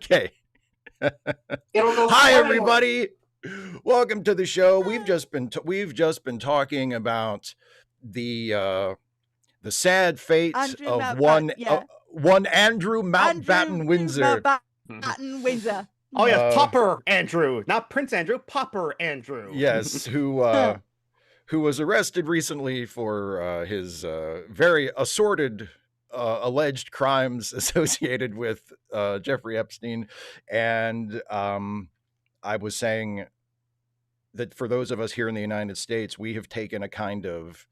Okay. It'll go Hi, flying. everybody. Welcome to the show. We've just been talking about the sad fate Andrew of Mountbatten, one Andrew Mountbatten Windsor. Mountbatten Windsor. Oh yes, Popper Andrew, not Prince Andrew, Popper Andrew. Yes, who was arrested recently for his very assorted alleged crimes associated with Jeffrey Epstein. And I was saying that for those of us here in the United States, we have taken a kind of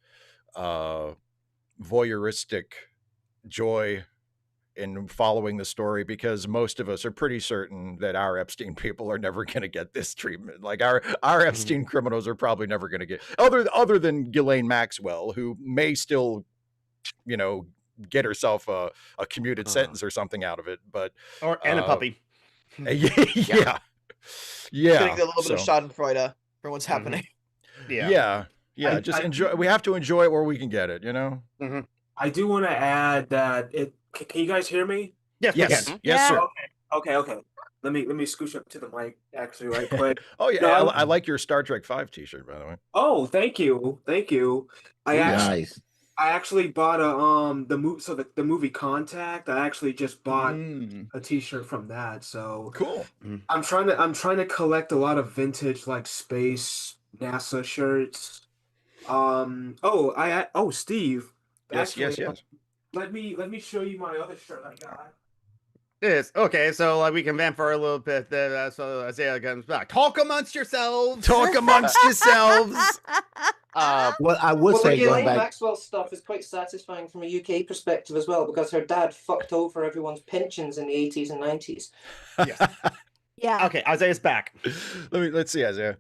voyeuristic joy in following the story, because most of us are pretty certain that our Epstein people are never going to get this treatment. Like our Epstein criminals are probably never going to get, other than Ghislaine Maxwell, who may still, get herself a commuted sentence or something out of it, but and a puppy. Yeah. Getting a little bit of Schadenfreude for what's happening. Yeah. Just enjoy. We have to enjoy it where we can get it. I do want to add that Can you guys hear me? Yes, sir. Okay. Let me scooch up to the mic actually right quick. Oh yeah, no, I like your Star Trek 5 T-shirt, by the way. Oh, thank you. I actually bought the movie Contact. I actually just bought a T-shirt from that. So cool. I'm trying to collect a lot of vintage like space NASA shirts. Steve. Yes. Let me show you my other shirt I got. Yes. Okay. So like we can vamp for a little bit. So Isaiah comes back. Talk amongst yourselves. Talk amongst yourselves. Well, I would say Ghislaine Maxwell stuff is quite satisfying from a UK perspective as well, because her dad fucked over everyone's pensions in the 80s and 90s. Yes. Yeah. Okay, Isaiah's back. Let's see, Isaiah.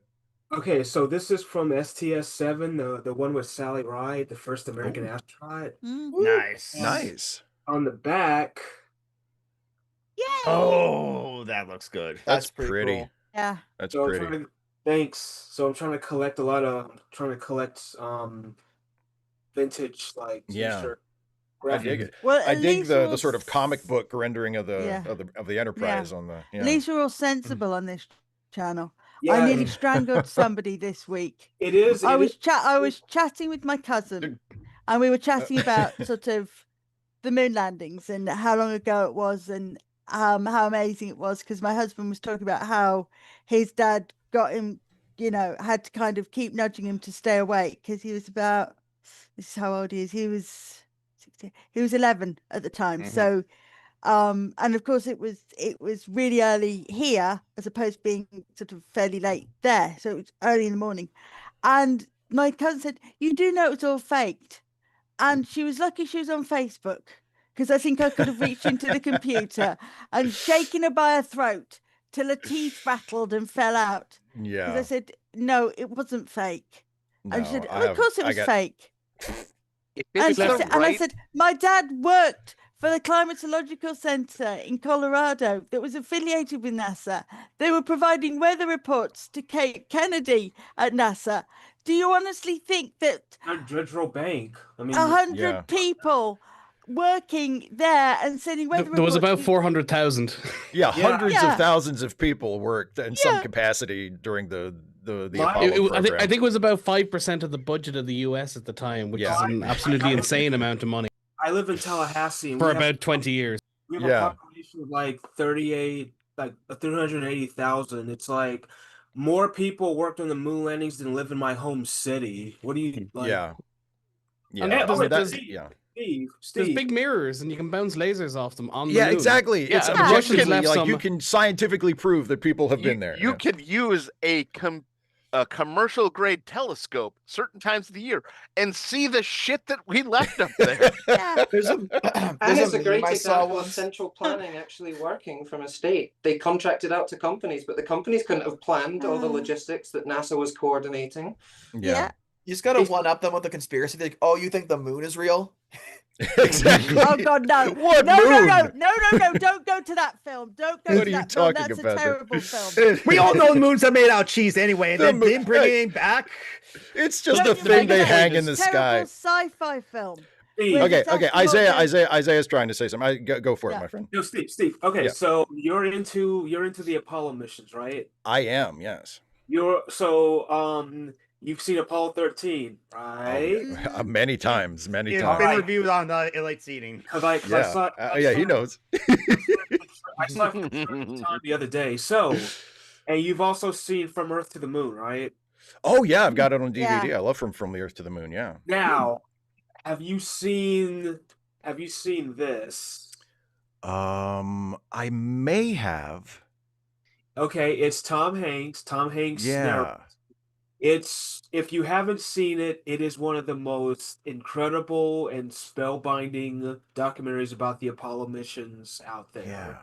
Okay, so this is from STS-7, the one with Sally Ride, the first American astronaut. Nice. On the back. Yay! Oh, that looks good. That's pretty. Cool. Yeah. That's pretty. Thanks. So I'm trying to collect vintage like t-shirt. I dig it. Well, I dig the sort of comic book rendering of the Enterprise on the. At least we're all sensible on this channel. Yeah. I nearly strangled somebody this week. It is. I was chatting with my cousin, and we were chatting about sort of the moon landings and how long ago it was, and how amazing it was. Because my husband was talking about how his dad got him, had to kind of keep nudging him to stay awake because he was about. This is how old he is. He was 16. He was 11 at the time. So. And of course it was really early here as opposed to being sort of fairly late there. So it was early in the morning. And my cousin said, "You do know it's all faked." And she was lucky she was on Facebook, because I think I could have reached into the computer and shaken her by her throat till her teeth rattled and fell out. Yeah. Because I said, "No, it wasn't fake." No, and she said, "Of course it was fake." And I said, "My dad worked for the Climatological Center in Colorado that was affiliated with NASA. They were providing weather reports to Cape Kennedy at NASA. Do you honestly think that Dredgerow Bank? I mean, 100 people working there and sending weather reports? There was about 400,000. Yeah, hundreds of thousands of people worked in some capacity during the Apollo program. I think it was about 5% of the budget of the US at the time, which is an absolutely insane amount of money. I live in Tallahassee. For about 20 years. We have a population of like 380,000. It's like more people worked on the moon landings than live in my home city. What do you like? Yeah. There's big mirrors and you can bounce lasers off them on the moon. Exactly. Yeah, it's objectively, you can scientifically prove that people have been there. You can use a commercial grade telescope certain times of the year and see the shit that we left up there. There's a great example of central planning actually working from a state. They contracted out to companies, but the companies couldn't have planned all the logistics that NASA was coordinating. You just gotta one up them with the conspiracy. Like, oh, you think the moon is real? Exactly. Oh God, no! What no, moon? No! Don't go to that film. Don't go What to are you that film. talking That's about? a terrible film. We all know moons are made out of cheese anyway, and then didn't bring it back. It's just a thing they hang in the sky. Terrible sci-fi film. Okay, Isaiah's trying to say something. Go for it, my friend. No, Steve. Okay, so you're into the Apollo missions, right? I am, yes. You've seen Apollo 13, right? Oh, many times. It's been reviewed on Elite Seating. I saw he knows. I saw it for the first time the other day. So, and you've also seen From Earth to the Moon, right? Oh yeah, I've got it on DVD. Yeah. I love From the Earth to the Moon. Yeah. Now, have you seen this? I may have. Okay, it's Tom Hanks. Yeah. If you haven't seen it, it is one of the most incredible and spellbinding documentaries about the Apollo missions out there. Yeah.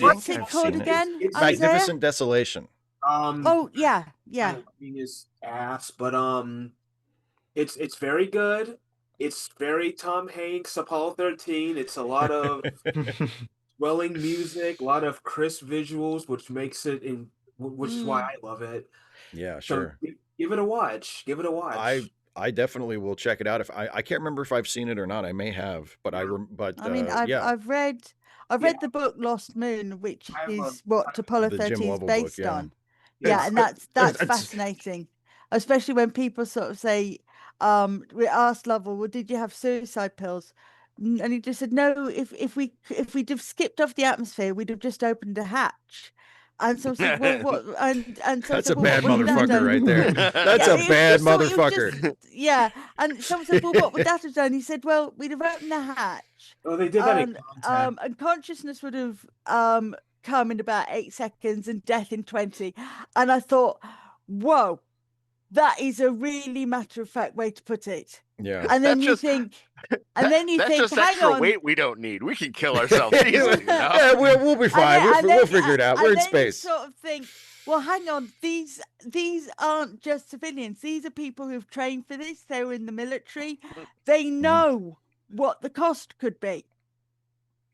What's it called again? It's Magnificent Desolation. Oh yeah. His ass, but it's very good. It's very Tom Hanks, Apollo 13. It's a lot of swelling music, a lot of crisp visuals, which makes it which is why I love it. Yeah, sure. So give it a watch. I definitely will check it out. If I can't remember if I've seen it or not. I may have, but I've read the book Lost Moon, which is what Apollo 13 is based on. Yeah, and that's fascinating, especially when people sort of say, we asked Lovell, well, did you have suicide pills? And he just said, no, if we'd have skipped off the atmosphere, we'd have just opened a hatch. And so I said, well, what? And so that's a bad motherfucker right there. That's a bad motherfucker. And someone said, well, what would that have done? He said, well, we'd have opened the hatch. Oh, they did that in Contact. And consciousness would have come in about 8 seconds and death in 20. And I thought, whoa, that is a really matter-of-fact way to put it. Yeah. And then you think, that's just extra weight we don't need. We can kill ourselves easily. Yeah, we'll be fine. We'll figure it out. We're in space. You sort of think, well, hang on, these aren't just civilians. These are people who've trained for this. They were in the military. They know what the cost could be.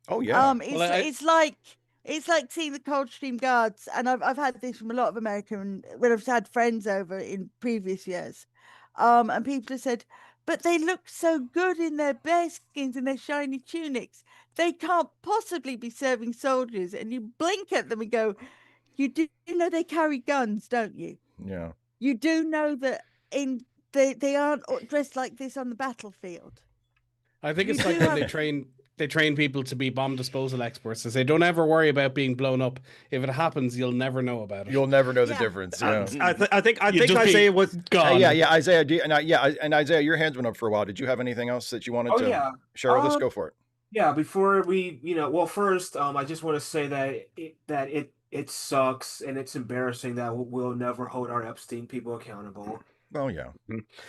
Oh yeah. It's like seeing the Coldstream Guards, and I've had this from a lot of American when I've had friends over in previous years, and people have said, but they look so good in their bearskins and their shiny tunics. They can't possibly be serving soldiers. And you blink at them and go, you do know they carry guns, don't you? Yeah. You do know that they aren't dressed like this on the battlefield. I think it's like when they train people to be bomb disposal experts. They say, don't ever worry about being blown up. If it happens, you'll never know about it. You'll never know the difference. Yeah. I think Isaiah was gone. Isaiah. And Isaiah, your hand's been up for a while. Did you have anything else that you wanted to share with us? Go for it. Yeah. Before we, first, I just want to say that it sucks and it's embarrassing that we'll never hold our Epstein people accountable. Oh yeah.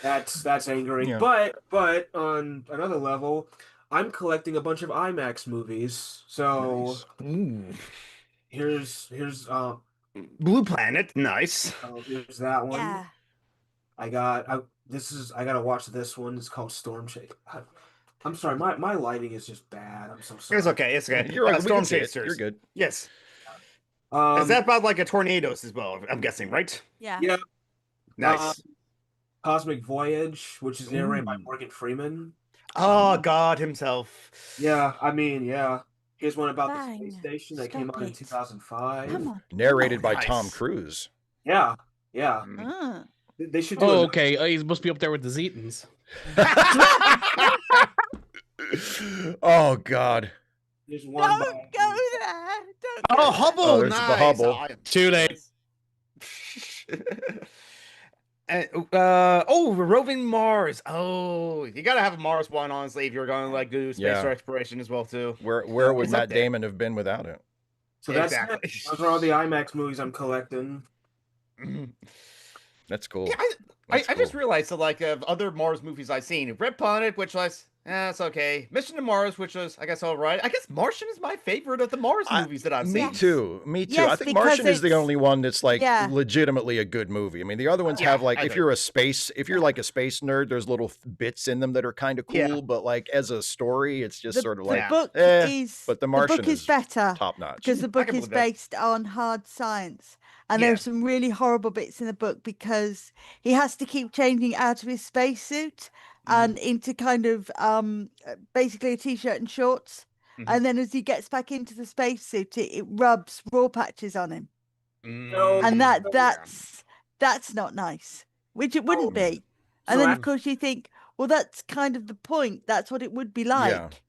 That's angering. Yeah. But on another level, I'm collecting a bunch of IMAX movies. So here's Blue Planet, nice. Here's that one. Yeah. I gotta watch this one. It's called Storm Chasers. I'm sorry, my lighting is just bad. I'm so sorry. It's okay. You're right. Storm Chasers. You're good. Yes. Is that about like a tornadoes as well? I'm guessing, right? Yeah. Yeah. Nice. Cosmic Voyage, which is narrated by Morgan Freeman. Oh, God himself. Yeah, here's one about the space station that came out in 2005. Come on. Narrated by Tom Cruise. Yeah. They should do okay. He must be up there with the Zetans. Oh, God. There's one. Don't go there. Hubble. There's nice. the Hubble. Too late. Roving Mars. Oh, you gotta have a Mars one, honestly, if you're going to do space exploration as well too. Where would Matt Damon have been without it? So those are all the IMAX movies I'm collecting. That's cool. Yeah, I just realized that of other Mars movies I've seen, Red Planet, which was it's okay. Mission to Mars, which was I guess all right. I guess Martian is my favorite of the Mars movies that I've seen. Me too. Yes, I think Martian is the only one that's legitimately a good movie. I mean, the other ones have if you're a space nerd, there's little bits in them that are kind of cool, but as a story, it's just sort of but the Martian is better, top notch, because the book is based on hard science. And there are some really horrible bits in the book because he has to keep changing out of his spacesuit. and into kind of basically a t-shirt and shorts. And then as he gets back into the spacesuit, it rubs raw patches on him. And that's not nice, which it wouldn't be. And then of course you think, well, that's kind of the point. That's what it would be like.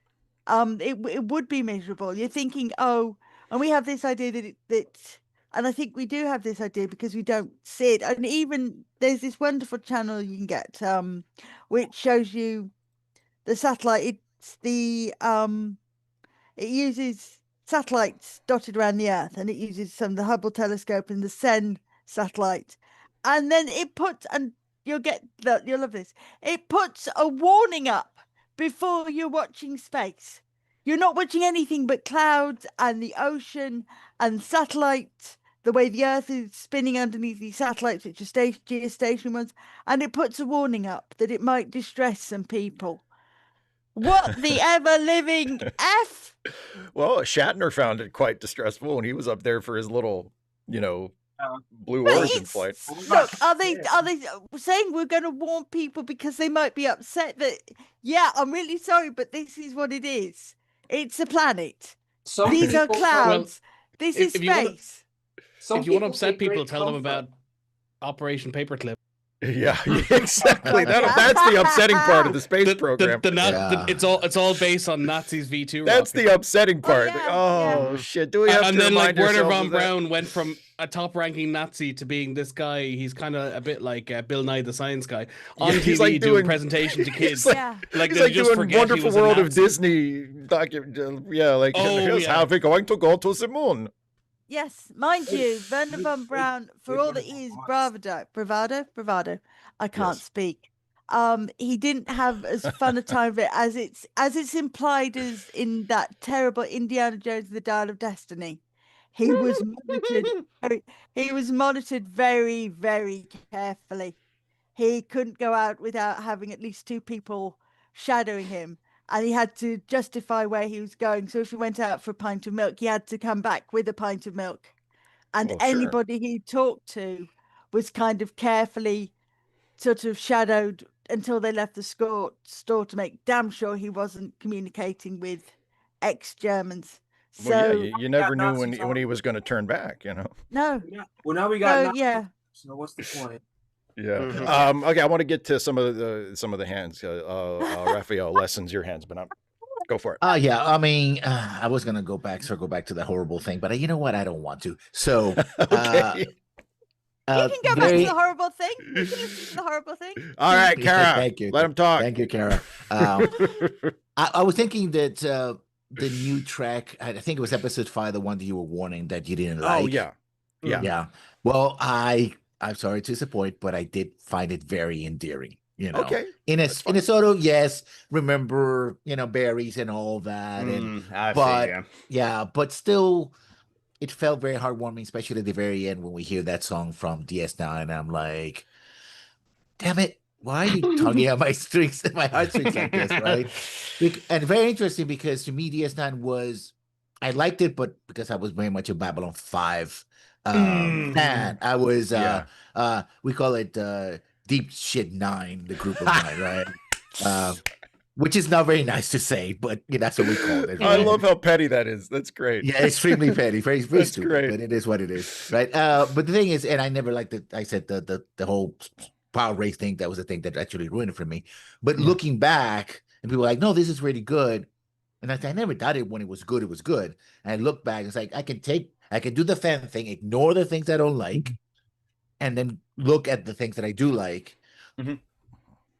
It would be miserable. You're thinking, oh, and we have this idea that and I think we do have this idea because we don't see it. And even there's this wonderful channel you can get, which shows you the satellite. It's the it uses satellites dotted around the Earth, and it uses some of the Hubble telescope and the SEN satellite, and then it puts, and you'll love this. It puts a warning up before you're watching space. You're not watching anything but clouds and the ocean and satellites, the way the Earth is spinning underneath these satellites, which are geostationary ones, and it puts a warning up that it might distress some people. What the ever-living F? Well, Shatner found it quite distressful when he was up there for his little, Blue Origin flight. Look, are they saying we're going to warn people because they might be upset that, yeah, I'm really sorry, but this is what it is. It's a planet. These are clouds. This is space. If you want to upset people, tell them about Operation Paperclip. Yeah, exactly. That's the upsetting part of the space program. It's all based on Nazis V2. That's the upsetting part. Shit! Do we have to and then remind Werner von Braun went from a top-ranking Nazi to being this guy. He's kind of a bit like Bill Nye the Science Guy on TV, he's like doing presentation to kids. He's like doing Wonderful World of Disney. Here's how we're going to go to the moon. Yes, mind you, Werner von Braun, for all that he is bravado. I can't speak. He didn't have as fun a time of it as it's implied as in that terrible Indiana Jones and the Dial of Destiny. He was monitored. He was monitored very, very carefully. He couldn't go out without having at least 2 people shadowing him. And he had to justify where he was going. So if he went out for a pint of milk, he had to come back with a pint of milk. And anybody he talked to was kind of carefully sort of shadowed until they left the store to make damn sure he wasn't communicating with ex-Germans. So you never knew when he was going to turn back, No. Well, now we got. So what's the point? Yeah. Okay. I want to get to some of the hands. Raphael, lessons your hands, but go for it. Yeah. I mean, I was gonna circle back to the horrible thing, but you know what? I don't want to. So, okay. You can go back to the horrible thing. All right, Kara. Thank you. Let him talk. Thank you, Kara. I was thinking that the new track, I think it was episode 5, the one that you were warning that you didn't like. Oh yeah. Well, I'm sorry to disappoint, but I did find it very endearing. Okay. In a sort of, yes, remember, berries and all that, but still, it felt very heartwarming, especially at the very end when we hear that song from DS9. And I'm like, damn it, why are you tugging at my heartstrings like this, right? And very interesting because to me, DS9 I liked it, but because I was very much a Babylon 5 fan. I was we call it Deep Shit 9, the group of 9, right? Which is not very nice to say, but that's what we call it. Right? I love how petty that is. That's great. Yeah, extremely petty, very, very That's stupid, great. but it is what it is, right? But the thing is, and I never liked it. I said the whole power race thing. That was the thing that actually ruined it for me. But looking back, and people were like, no, this is really good. And I never doubted when it was good, it was good. And I look back, it's like I can do the fan thing, ignore the things I don't like, and then look at the things that I do like. Mm-hmm.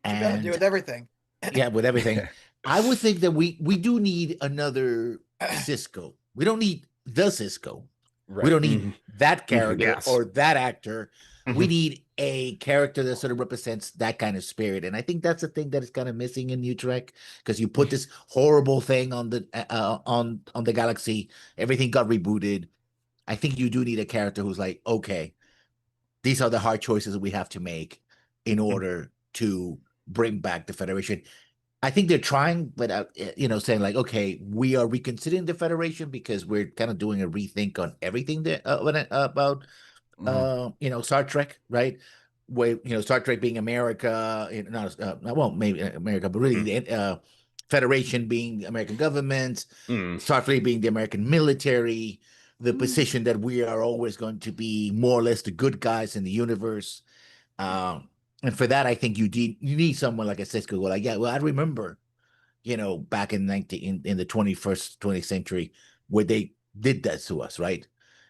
And you gotta do with everything. Yeah, with everything. I would think that we do need another Cisco. We don't need the Cisco. Right. We don't need that character or that actor. We need a character that sort of represents that kind of spirit. And I think that's the thing that is kind of missing in New Trek, because you put this horrible thing on the galaxy, everything got rebooted. I think you do need a character who's like, okay, these are the hard choices that we have to make in order to bring back the Federation. I think they're trying, but saying like, okay, we are reconsidering the Federation because we're kind of doing a rethink on everything that about Star Trek, right? way, Star Trek being America, well, maybe America, but really the Federation being American government, Starfleet being the American military, the position that we are always going to be more or less the good guys in the universe. And for that, I think you need someone like a Cisco, like, yeah, well, I remember, back in the 20th century, where they did that to us, right?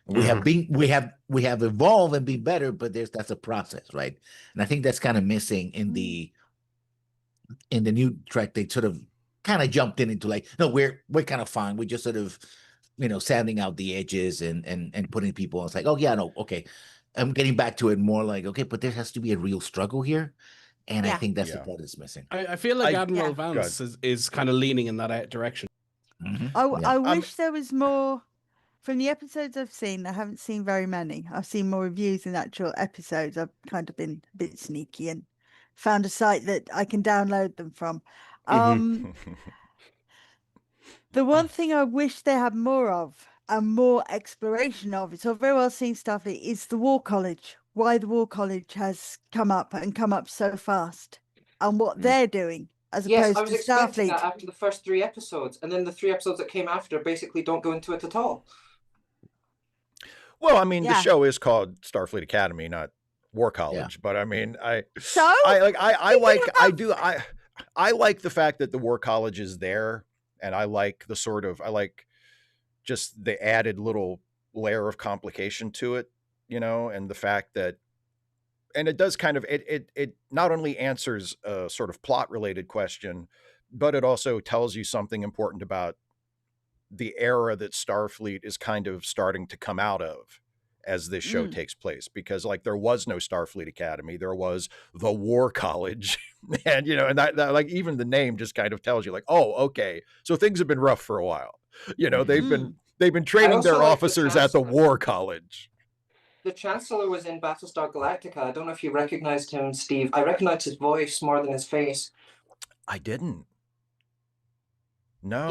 We have evolved and been better, but that's a process, right? And I think that's kind of missing in the new Trek. They sort of kind of jumped into like, no, we're kind of fine. We're just sort of, sanding out the edges and putting people on. It's like, oh yeah, no, okay. I'm getting back to it more like, okay, but there has to be a real struggle here. And I think that's the part that's missing. I feel like Admiral Vance is kind of leaning in that direction. I wish there was more. From the episodes I've seen, I haven't seen very many. I've seen more reviews than actual episodes. I've kind of been a bit sneaky and found a site that I can download them from. The one thing I wish they had more of and more exploration of, it's all very well seen Starfleet, is the War College. Why the War College has come up so fast and what they're doing. As opposed I was to expecting Starfleet. that after the first 3 episodes, and then the 3 episodes that came after basically don't go into it at all. Well, I mean, the show is called Starfleet Academy, not War College, but I mean, I like the fact that the War College is there, and I like just the added little layer of complication to it, and the fact that, and it does kind of, it not only answers a sort of plot related question, but it also tells you something important about the era that Starfleet is kind of starting to come out of as this show takes place, because like there was no Starfleet Academy, there was the War College, and and that like even the name just kind of tells you like, oh, okay, so things have been rough for a while. They've been training their officers at the War College. The Chancellor was in Battlestar Galactica. I don't know if you recognized him, Steve. I recognized his voice more than his face. I didn't. No,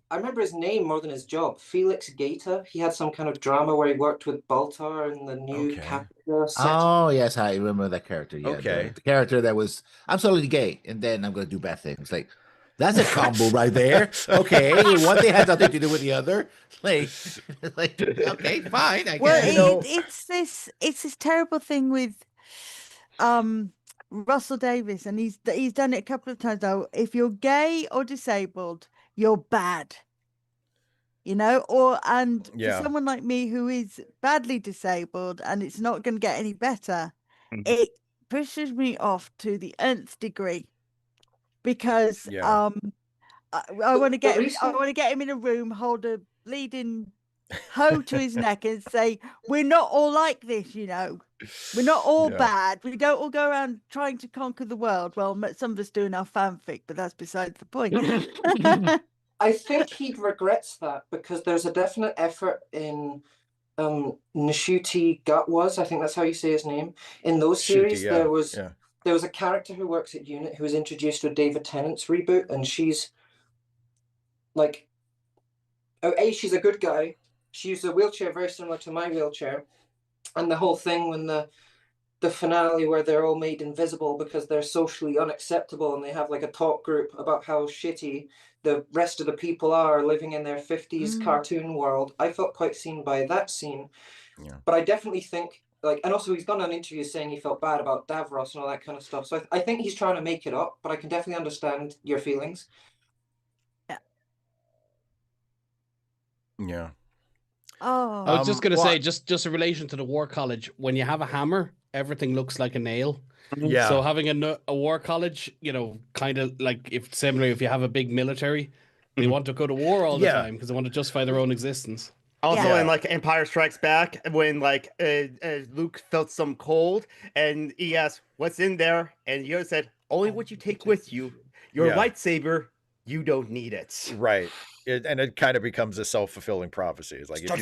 I remember his name more than his job. Felix Gaeta. He had some kind of drama where he worked with Baltar in the new Capita set. Oh, yes, I remember that character. Yeah, okay. The character that was absolutely gay, and then I'm going to do bad things. Like, that's a combo right there. Okay, one thing has nothing to do with the other. Like okay, fine. I guess. It's this terrible thing with Russell Davies, and he's done it a couple of times now. If you're gay or disabled, you're bad, for someone like me who is badly disabled and it's not going to get any better, it pushes me off to the nth degree, because I want to get him in a room, hold a bleeding hoe to his neck and say, we're not all like this, we're not all bad, we don't all go around trying to conquer the world. Well, some of us doing our fanfic, but that's besides the point. I think he regrets that, because there's a definite effort in Nishuti Gatwas, I think that's how you say his name, in those series. There was a character who works at UNIT who was introduced with David Tennant's reboot, and she's like, she's a good guy. She used a wheelchair very similar to my wheelchair, and the whole thing when the finale where they're all made invisible because they're socially unacceptable, and they have like a talk group about how shitty the rest of the people are living in their 50s cartoon world. I felt quite seen by that scene. But I definitely think, and also he's done an interview saying he felt bad about Davros and all that kind of stuff. So I think he's trying to make it up, but I can definitely understand your feelings. Yeah. Oh, I was just going to say, just in relation to the War College, when you have a hammer, everything looks like a nail. Yeah. So having a War College, kind of like if you have a big military, they want to go to war all the time because they want to justify their own existence. Also, in like Empire Strikes Back, when like Luke felt some cold and he asked, "What's in there?" and Yoda said, "Only what you take with you. Your lightsaber, you don't need it." Right. It kind of becomes a self-fulfilling prophecy. It's like if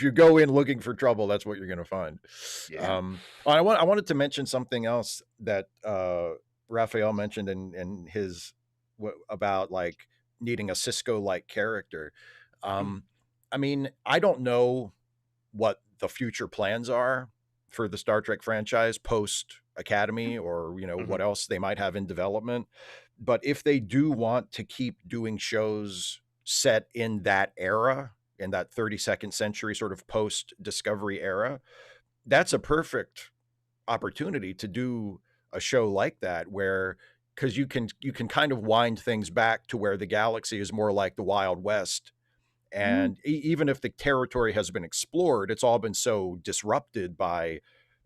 you go in looking for trouble, that's what you're going to find. I wanted to mention something else that Raphael mentioned in his about like needing a Cisco-like character. I mean, I don't know what the future plans are for the Star Trek franchise post Academy, or, you know, what else they might have in development. But if they do want to keep doing shows set in that era, in that 32nd century sort of post Discovery era, that's a perfect opportunity to do a show like that, where, because you can kind of wind things back to where the galaxy is more like the Wild West. And even if the territory has been explored, it's all been so disrupted by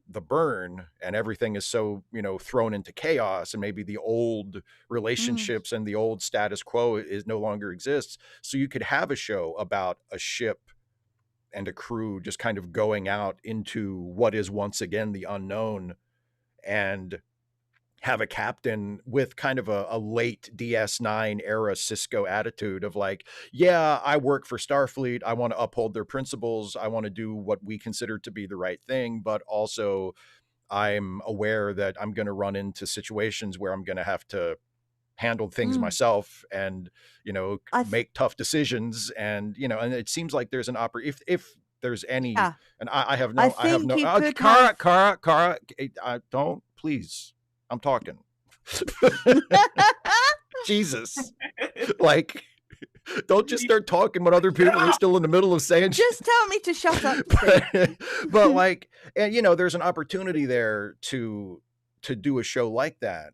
the burn, and everything is so, you know, thrown into chaos, and maybe the old relationships and the old status quo is no longer exists. So you could have a show about a ship and a crew just kind of going out into what is once again the unknown, and have a captain with kind of a late DS9 era Cisco attitude of like, yeah, I work for Starfleet. I want to uphold their principles. I want to do what we consider to be the right thing. But also I'm aware that I'm going to run into situations where I'm going to have to handle things myself, and, you know, make tough decisions. And, you know, and it seems like there's an if there's any, and I have no, Kara, don't, please. I'm talking. Jesus. Like, don't just start talking when other people are still in the middle of saying just tell me to shut up. But like, and, you know, there's an opportunity there to do a show like that.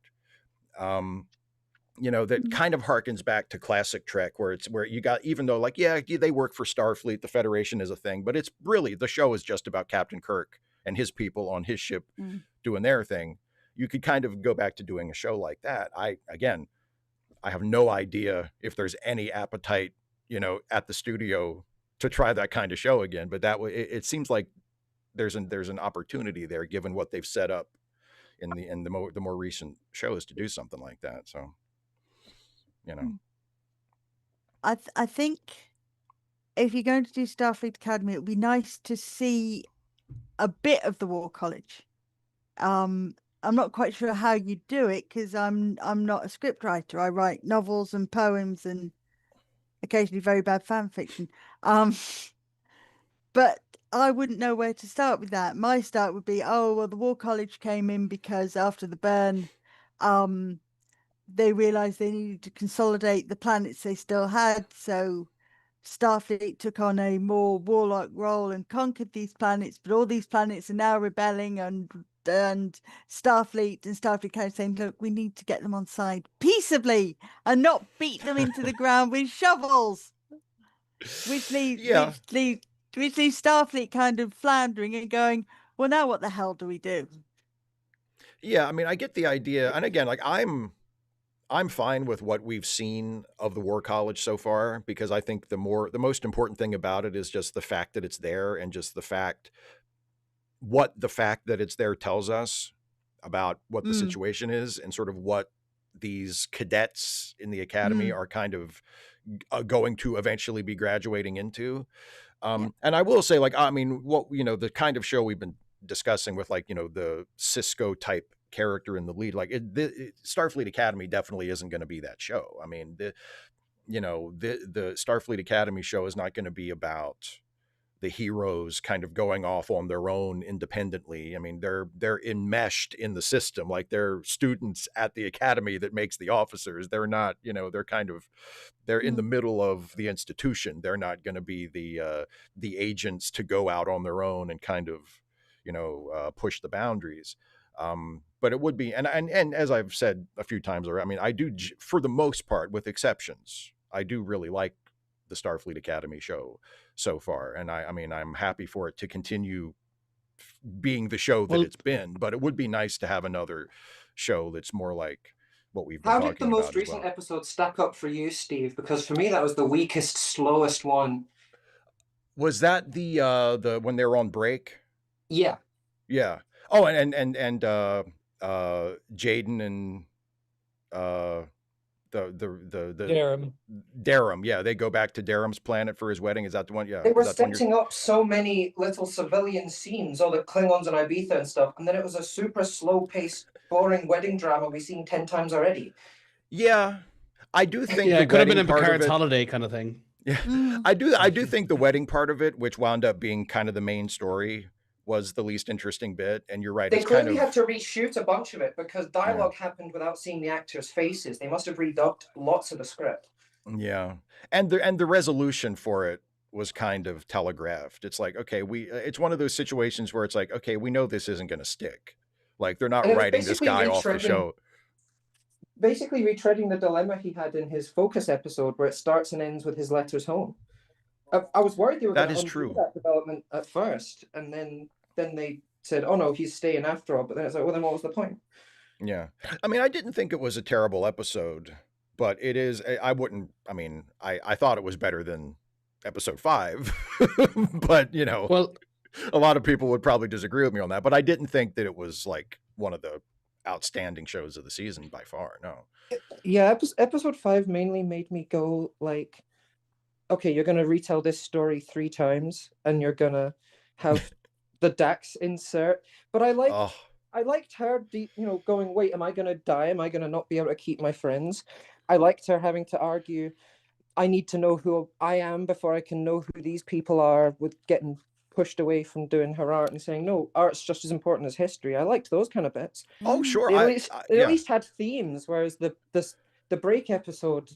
You know, that kind of harkens back to classic Trek, where you got, even though like, yeah, they work for Starfleet, the Federation is a thing, but it's really, the show is just about Captain Kirk and his people on his ship doing their thing. You could kind of go back to doing a show like that. I have no idea if there's any appetite, you know, at the studio to try that kind of show again. But that it seems like there's an opportunity there, given what they've set up in the more recent shows, to do something like that. So, you know, I think if you're going to do Starfleet Academy, it would be nice to see a bit of the War College. I'm not quite sure how you do it, because I'm not a script writer. I write novels and poems and occasionally very bad fan fiction. But I wouldn't know where to start with that. My start would be, oh, well, the War College came in because after the burn, they realized they needed to consolidate the planets they still had. So Starfleet took on a more warlike role and conquered these planets, but all these planets are now rebelling, and Starfleet kind of saying, look, we need to get them on side peaceably and not beat them into the ground with shovels, which leaves Starfleet kind of floundering and going, well, now what the hell do we do? Yeah, I mean, I get the idea, and again, like, I'm fine with what we've seen of the War College so far, because I think the most important thing about it is just the fact that it's there, and just the fact that it's there tells us about what the situation is, and sort of what these cadets in the academy are kind of going to eventually be graduating into. And I will say, like, I mean, what, you know, the kind of show we've been discussing with, like, you know, the Cisco type character in the lead, like Starfleet Academy definitely isn't going to be that show. I mean, the Starfleet Academy show is not going to be about the heroes kind of going off on their own independently. I mean, they're enmeshed in the system, like they're students at the academy that makes the officers. They're not, you know, they're in the middle of the institution. They're not going to be the agents to go out on their own and kind of, you know, push the boundaries. But it would be, and as I've said a few times already, I mean, I do, for the most part, with exceptions, I do really like the Starfleet Academy show so far. And I mean, I'm happy for it to continue being the show that it's been, but it would be nice to have another show that's more like what we've been talking about. How did the most recent episode stack up for you, Steve? Because for me, that was the weakest, slowest one. Was that the when they were on break? Yeah. Yeah. Oh, and Jaden and the Darum, yeah, they go back to Darum's planet for his wedding. Is that the one? Yeah, they were setting up so many little civilian scenes, all the Klingons and Ibiza and stuff, and then it was a super slow-paced, boring wedding drama we've seen 10 times already. Yeah, I do think it could have been a Picard's holiday kind of thing. Yeah, I do think the wedding part of it, which wound up being kind of the main story, was the least interesting bit. And you're right. They clearly had to reshoot a bunch of it because dialogue happened without seeing the actors' faces. They must have redubbed lots of the script. Yeah, and the resolution for it was kind of telegraphed. It's like, okay, it's one of those situations where it's like, okay, we know this isn't going to stick. Like, they're not writing this guy off the show. Basically retreading the dilemma he had in his Focus episode, where it starts and ends with his letters home. I was worried they were going to undo that development at first, and then they said, "Oh no, he's staying after all." But then it's like, well, then what was the point? Yeah, I mean, I didn't think it was a terrible episode, but it is. I wouldn't. I mean, I thought it was better than episode 5, but well, a lot of people would probably disagree with me on that. But I didn't think that it was like one of the outstanding shows of the season by far. No. Yeah, episode 5 mainly made me go like, okay, you're gonna retell this story 3 times, and you're gonna have the Dax insert. But I liked her, going, wait, am I gonna die? Am I gonna not be able to keep my friends? I liked her having to argue, I need to know who I am before I can know who these people are, with getting pushed away from doing her art and saying, no, art's just as important as history. I liked those kind of bits. Oh, sure. They at least had themes, whereas the break episode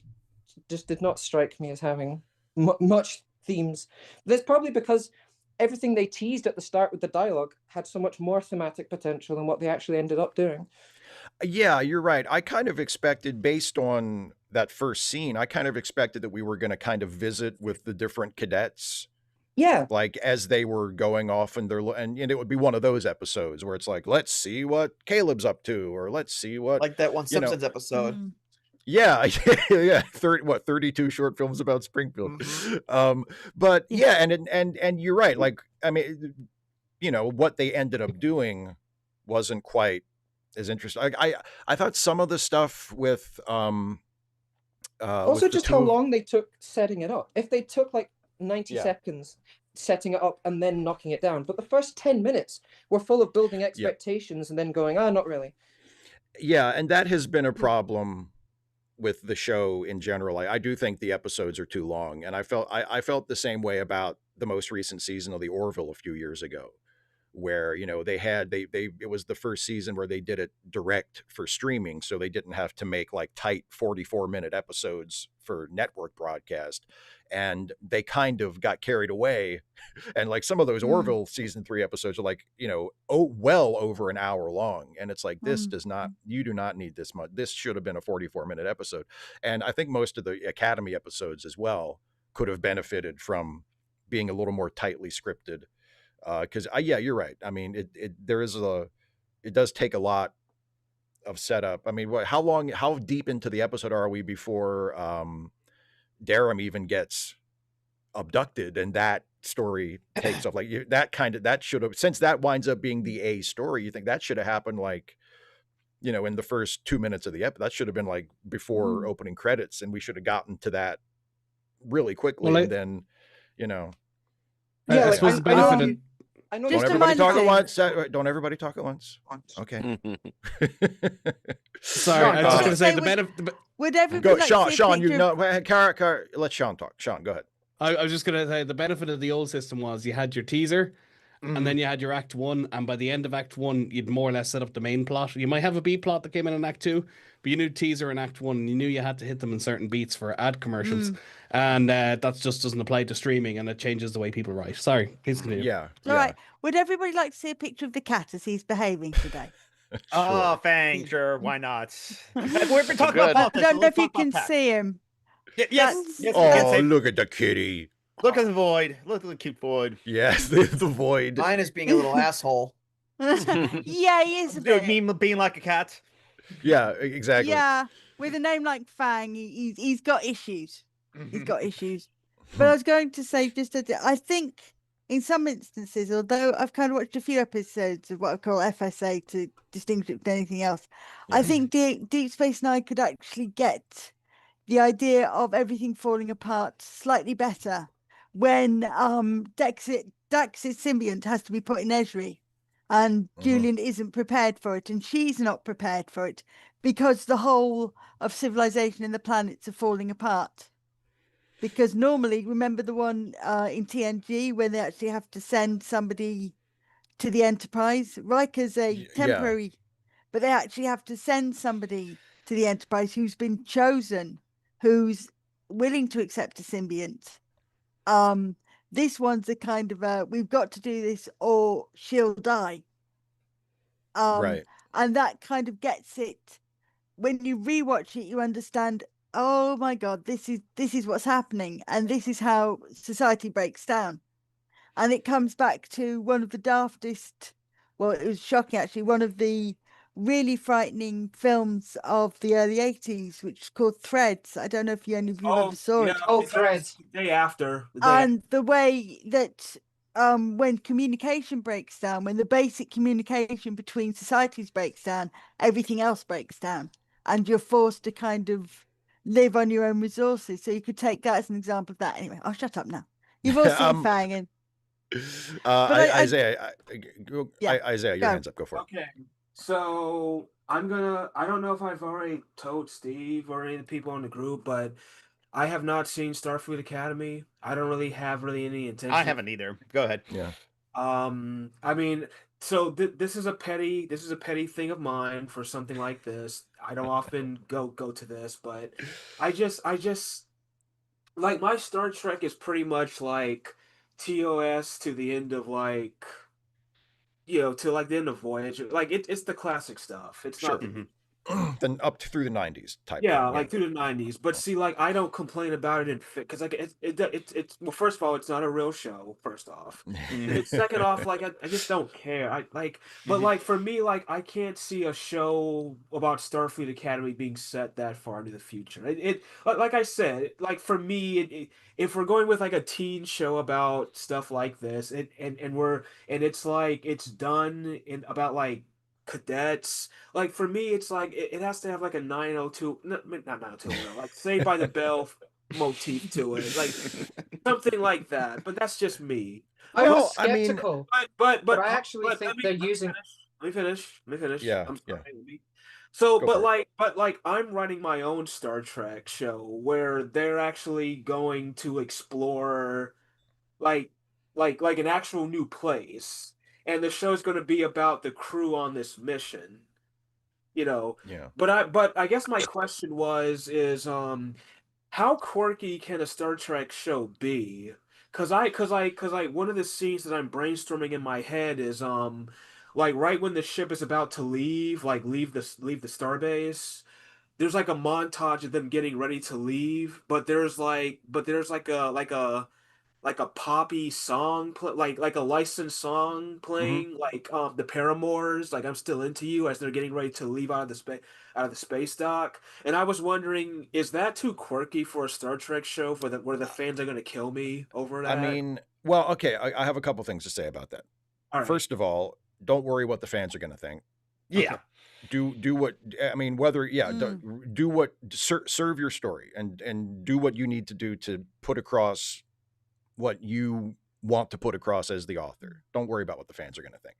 just did not strike me as having much themes. That's probably because everything they teased at the start with the dialogue had so much more thematic potential than what they actually ended up doing. Yeah, you're right. I kind of expected, based on that first scene, I kind of expected that we were going to kind of visit with the different cadets. Yeah. Like, as they were going off, and it would be one of those episodes where it's like, let's see what Caleb's up to, or let's see what, like that one Simpsons episode. Yeah, yeah, 32 short films about Springfield. But yeah, and you're right. Like, I mean, what they ended up doing wasn't quite as interesting. I thought some of the stuff with also just how long they took setting it up. If they took like 90 seconds setting it up and then knocking it down, but the first 10 minutes were full of building expectations and then going, not really. Yeah, and that has been a problem with the show in general. I do think the episodes are too long, and I felt the same way about the most recent season of the Orville a few years ago, where it was the first season where they did it direct for streaming, so they didn't have to make like tight 44-minute episodes for network broadcast, and they kind of got carried away, and like some of those Orville season 3 episodes are like, well over an hour long, and it's like, this you do not need this much. This should have been a 44-minute episode. And I think most of the Academy episodes as well could have benefited from being a little more tightly scripted. Because yeah, you're right. I mean, it does take a lot of setup. I mean, how deep into the episode are we before Darum even gets abducted and that story takes off? Like, that should have, since that winds up being the A story, you think that should have happened like, in the first 2 minutes of the episode. That should have been like before opening credits, and we should have gotten to that really quickly. And then, I suppose the benefit I know. Don't everybody talk at once. Don't everybody talk at once. Okay. Sorry, I was just going to say the benefit. Would everybody go, Sean? Let Sean talk. Sean, go ahead. I was just going to say the benefit of the old system was you had your teaser, and then you had your Act 1, and by the end of Act 1, you'd more or less set up the main plot. You might have a B plot that came in Act 2, but you knew teaser in Act 1, and you knew you had to hit them in certain beats for ad commercials, and that just doesn't apply to streaming, and it changes the way people write. Sorry, please continue. Yeah. All right. Would everybody like to see a picture of the cat as he's behaving today? Sure. Oh, Fang, sure, why not? We've been talking about I don't know if you can see him. Yes. Oh, look at the kitty. Look at the void. Look at the cute void. Yes, the void. Mine is being a little asshole. Yeah, he is a bit. Me being like a cat. Yeah, exactly. Yeah, with a name like Fang, he's got issues. He's got issues. But I was going to say, I think in some instances, although I've kind of watched a few episodes of what I call FSA to distinguish it from anything else, I think Deep Space Nine could actually get the idea of everything falling apart slightly better when Dax's symbiont has to be put in Esri, and Julian isn't prepared for it, and she's not prepared for it, because the whole of civilization and the planets are falling apart. because normally, remember the one in TNG where they actually have to send somebody to the Enterprise? Riker's a temporary, but they actually have to send somebody to the Enterprise who's been chosen, who's willing to accept a symbiont. This one's a kind of we've got to do this or she'll die. Right. And that kind of gets it. When you rewatch it, you understand, oh my God, this is what's happening, and this is how society breaks down. And it comes back to one of the daftest, well, it was shocking actually, one of the really frightening films of the early 80s, which is called Threads. I don't know if any of you ever saw it. Oh, Threads. The day after. And the way that when communication breaks down, when the basic communication between societies breaks down, everything else breaks down. And you're forced to kind of live on your own resources. So you could take that as an example of that. Anyway, I'll shut up now. You've all seen Fang and Isaiah, Isaiah, your hands up. Go for it. Okay, so I don't know if I've already told Steve or any of the people in the group, but I have not seen Starfleet Academy. I don't really have any intention. I haven't either. Go ahead. Yeah. I mean, so this is a petty thing of mine for something like this. I don't often go to this, but I just like my Star Trek is pretty much like TOS to the end of like, to like the end of Voyager. Like it's the classic stuff. It's not then up through the 90s type. Yeah, like through the 90s. But see, like I don't complain about it in because like it's well, first of all, it's not a real show. First off, second off, like I just don't care. But like for me, like I can't see a show about Starfleet Academy being set that far into the future. It like I said, like for me, if we're going with like a teen show about stuff like this, and it's like it's done in about like cadets, like for me it's like it has to have like a 902, not 902, like Saved by the Bell motif to it, like something like that. But that's just me. I was skeptical, but I actually think they're using. Let me finish. Yeah. I'm sorry. So, but like I'm running my own Star Trek show where they're actually going to explore like an actual new place. And the show's going to be about the crew on this mission, Yeah. But I guess my question is how quirky can a Star Trek show be? Cause one of the scenes that I'm brainstorming in my head is like right when the ship is about to leave the starbase. There's like a montage of them getting ready to leave, but there's like a poppy song, like a licensed song playing, like the Paramours, like I'm Still Into You, as they're getting ready to leave out of the space dock. And I was wondering, is that too quirky for a Star Trek show where the fans are going to kill me over that? I mean, well, okay, I have a couple things to say about that. Right. First of all, don't worry what the fans are going to think. Yeah. Do what I mean. Whether do what serve your story and do what you need to do to put across what you want to put across as the author. Don't worry about what the fans are going to think,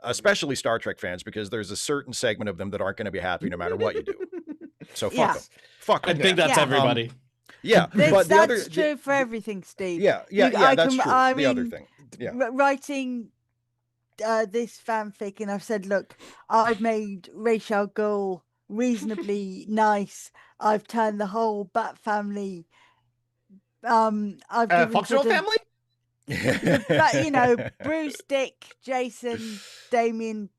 especially Star Trek fans, because there's a certain segment of them that aren't going to be happy no matter what you do. So fuck them. Fuck them. I think that's everybody. That's true for everything, Steve. Yeah. That's true. The other thing. Yeah. Writing this fanfic, and I've said, look, I've made Rachel Gull reasonably nice. I've turned the whole Bat family. I've given functional family. But Bruce, Dick, Jason, Damien,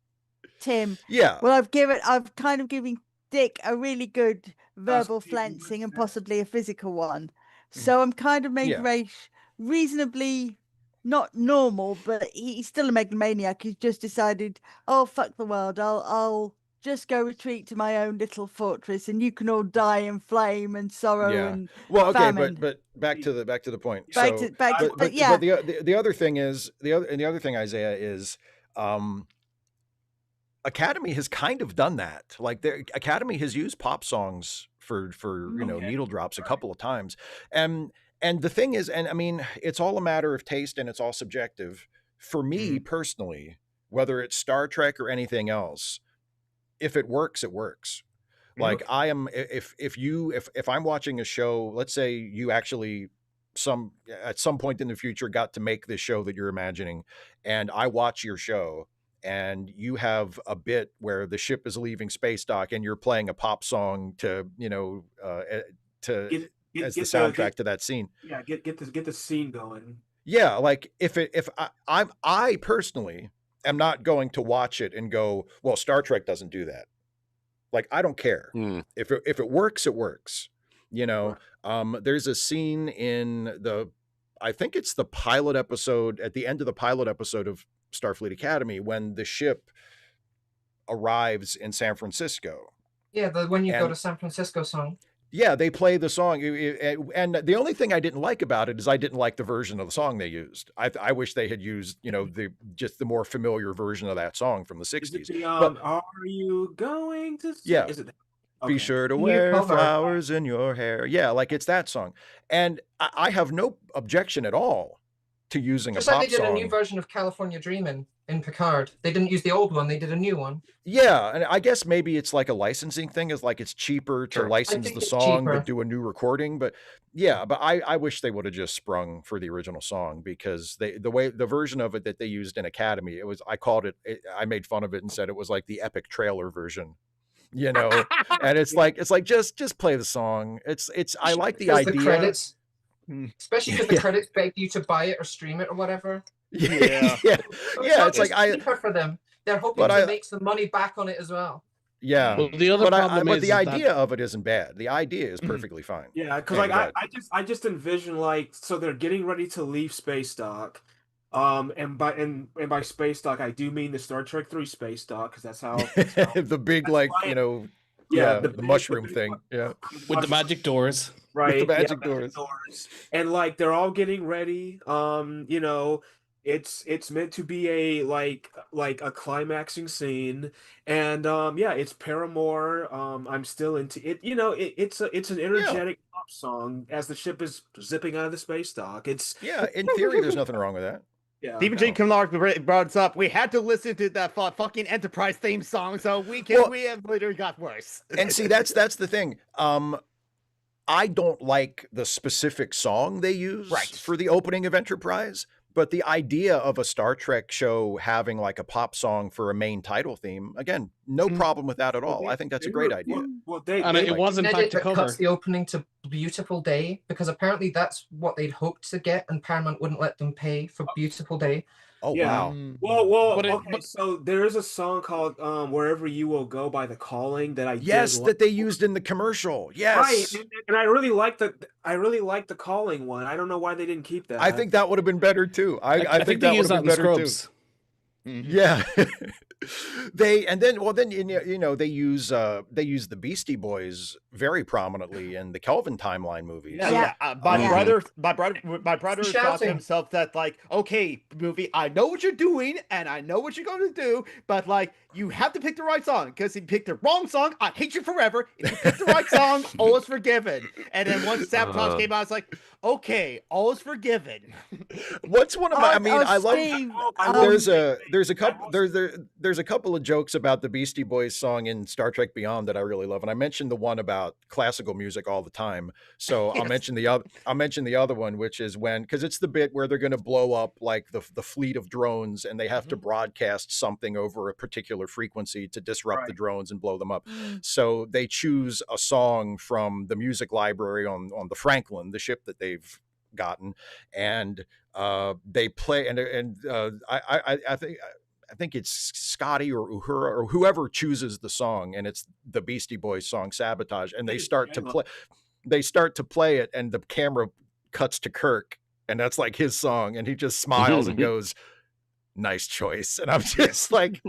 Tim. Yeah. Well, I've kind of given Dick a really good verbal flensing and possibly a physical one. So I'm kind of made Raish reasonably not normal, but he's still a megalomaniac. He's just decided, oh fuck the world, I'll just go retreat to my own little fortress, and you can all die in flame and sorrow and famine. but back to the point. But the other thing is the other thing, Isaiah, is Academy has kind of done that. Like the Academy has used pop songs for needle drops a couple of times, and the thing is, and I mean, it's all a matter of taste and it's all subjective. For me personally, whether it's Star Trek or anything else, if it works, it works. Like I am, if I'm watching a show, let's say you actually at some point in the future got to make this show that you're imagining, and I watch your show, and you have a bit where the ship is leaving space dock and you're playing a pop song to, as the soundtrack to that scene. Yeah, get the scene going. Yeah, like if I personally am not going to watch it and go, well, Star Trek doesn't do that. Like, I don't care. If it works, it works. There's a scene in I think it's the pilot episode, at the end of the pilot episode of Starfleet Academy, when the ship arrives in San Francisco. Yeah, the When You Go to San Francisco song. Yeah, they play the song, and the only thing I didn't like about it is I didn't like the version of the song they used. I wish they had used, the more familiar version of that song from the 60s. Are you going to? Yeah. Is it? Okay. Be sure to wear flowers in your hair. Yeah, like it's that song, and I have no objection at all to using just a pop like they did song. A new version of California Dreamin' in Picard. They didn't use the old one; they did a new one. Yeah, and I guess maybe it's like a licensing thing. Is like it's cheaper to license the song but do a new recording. But yeah, but I wish they would have just sprung for the original song, because the version of it that they used in Academy, I made fun of it and said it was like the epic trailer version. And it's like just play the song. I like the idea. The credits, especially because the credits beg you to buy it or stream it or whatever. Yeah. It's like cheaper for them. They're hoping to make some money back on it as well. Yeah, well, the other problem but the idea of it isn't bad. The idea is perfectly fine. Yeah, because I just envision so they're getting ready to leave space dock. And by space dock, I do mean the Star Trek 3 space dock, because that's how the big the mushroom thing, with the magic doors, right? With the magic doors, and like they're all getting ready. It's meant to be a a climaxing scene, and it's Paramore. I'm still into it. It's an energetic pop song as the ship is zipping out of the space dock. In theory, there's nothing wrong with that. Yeah. Stephen J. Clark brought us up. We had to listen to that fucking Enterprise theme song, so we have literally got worse. And see, that's the thing. I don't like the specific song they use for the opening of Enterprise, but the idea of a Star Trek show having like a pop song for a main title theme, again, no problem with that at all. I think that's a great idea. It was in fact to cover. Cuts the opening to Beautiful Day, because apparently that's what they'd hoped to get, and Paramount wouldn't let them pay for Beautiful Day. Oh, wow. Well, so there is a song called Wherever You Will Go by The Calling that that they used in the commercial. Yes. Right. And I really like the Calling one. I don't know why they didn't keep that. I think that would have been better too. I think that would have been better too. Mm-hmm. Yeah. They use the Beastie Boys very prominently in the Kelvin timeline movies. My brother thought to himself that, like, okay, movie, I know what you're doing and I know what you're going to do, but like, you have to pick the right song, because if you pick the wrong song, I hate you forever. If you pick the right song, all is forgiven. And then once Sabotage came out, it's like, okay, all is forgiven. What's one of my? I mean, I love. There's a couple of jokes about the Beastie Boys song in Star Trek Beyond that I really love, and I mentioned the one about classical music all the time. So I'll mention the other one, which is because it's the bit where they're going to blow up like the fleet of drones, and they have to broadcast something over a particular frequency to disrupt the drones and blow them up. So they choose a song from the music library on the Franklin, the ship that they've gotten, and they play, and I think it's Scotty or Uhura or whoever chooses the song, and it's the Beastie Boys song Sabotage, and they start to play it, and the camera cuts to Kirk, and that's like his song, and he just smiles and goes, "Nice choice." And I'm just like,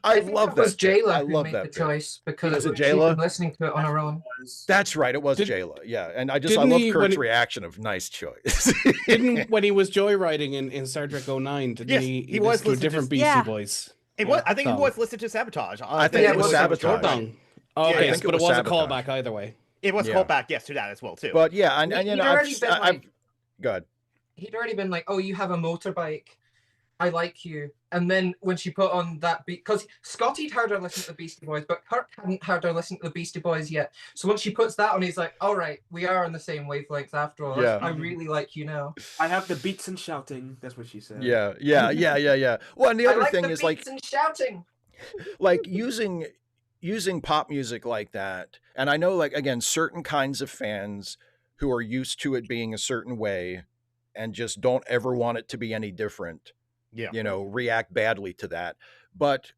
I love that. It was Jayla who made the choice, because she'd been listening to it on her own. That's right, it was Jayla. Yeah, and I love Kirk's reaction of "nice choice." When he was joyriding in Star Trek 09, he was to a different Beastie Boys. I think he was listening to Sabotage. I think it was Sabotage. Oh, okay, but it was a callback either way. It was callback, yes, to that as well too. But yeah, and you know, go ahead. He'd already been like, "Oh, you have a motorbike. I Like You. And then when she put on that beat, because Scotty'd heard her listen to the Beastie Boys, but Kurt hadn't heard her listen to the Beastie Boys yet. So when she puts that on, he's like, all right, we are on the same wavelength after all. Yeah. I really like you now. I have the beats and shouting. That's what she said. Yeah. Well, and the other thing is like and shouting. Like using pop music like that. And I know, like, again, certain kinds of fans who are used to it being a certain way and just don't ever want it to be any different. Yeah. You know, react badly to that. But,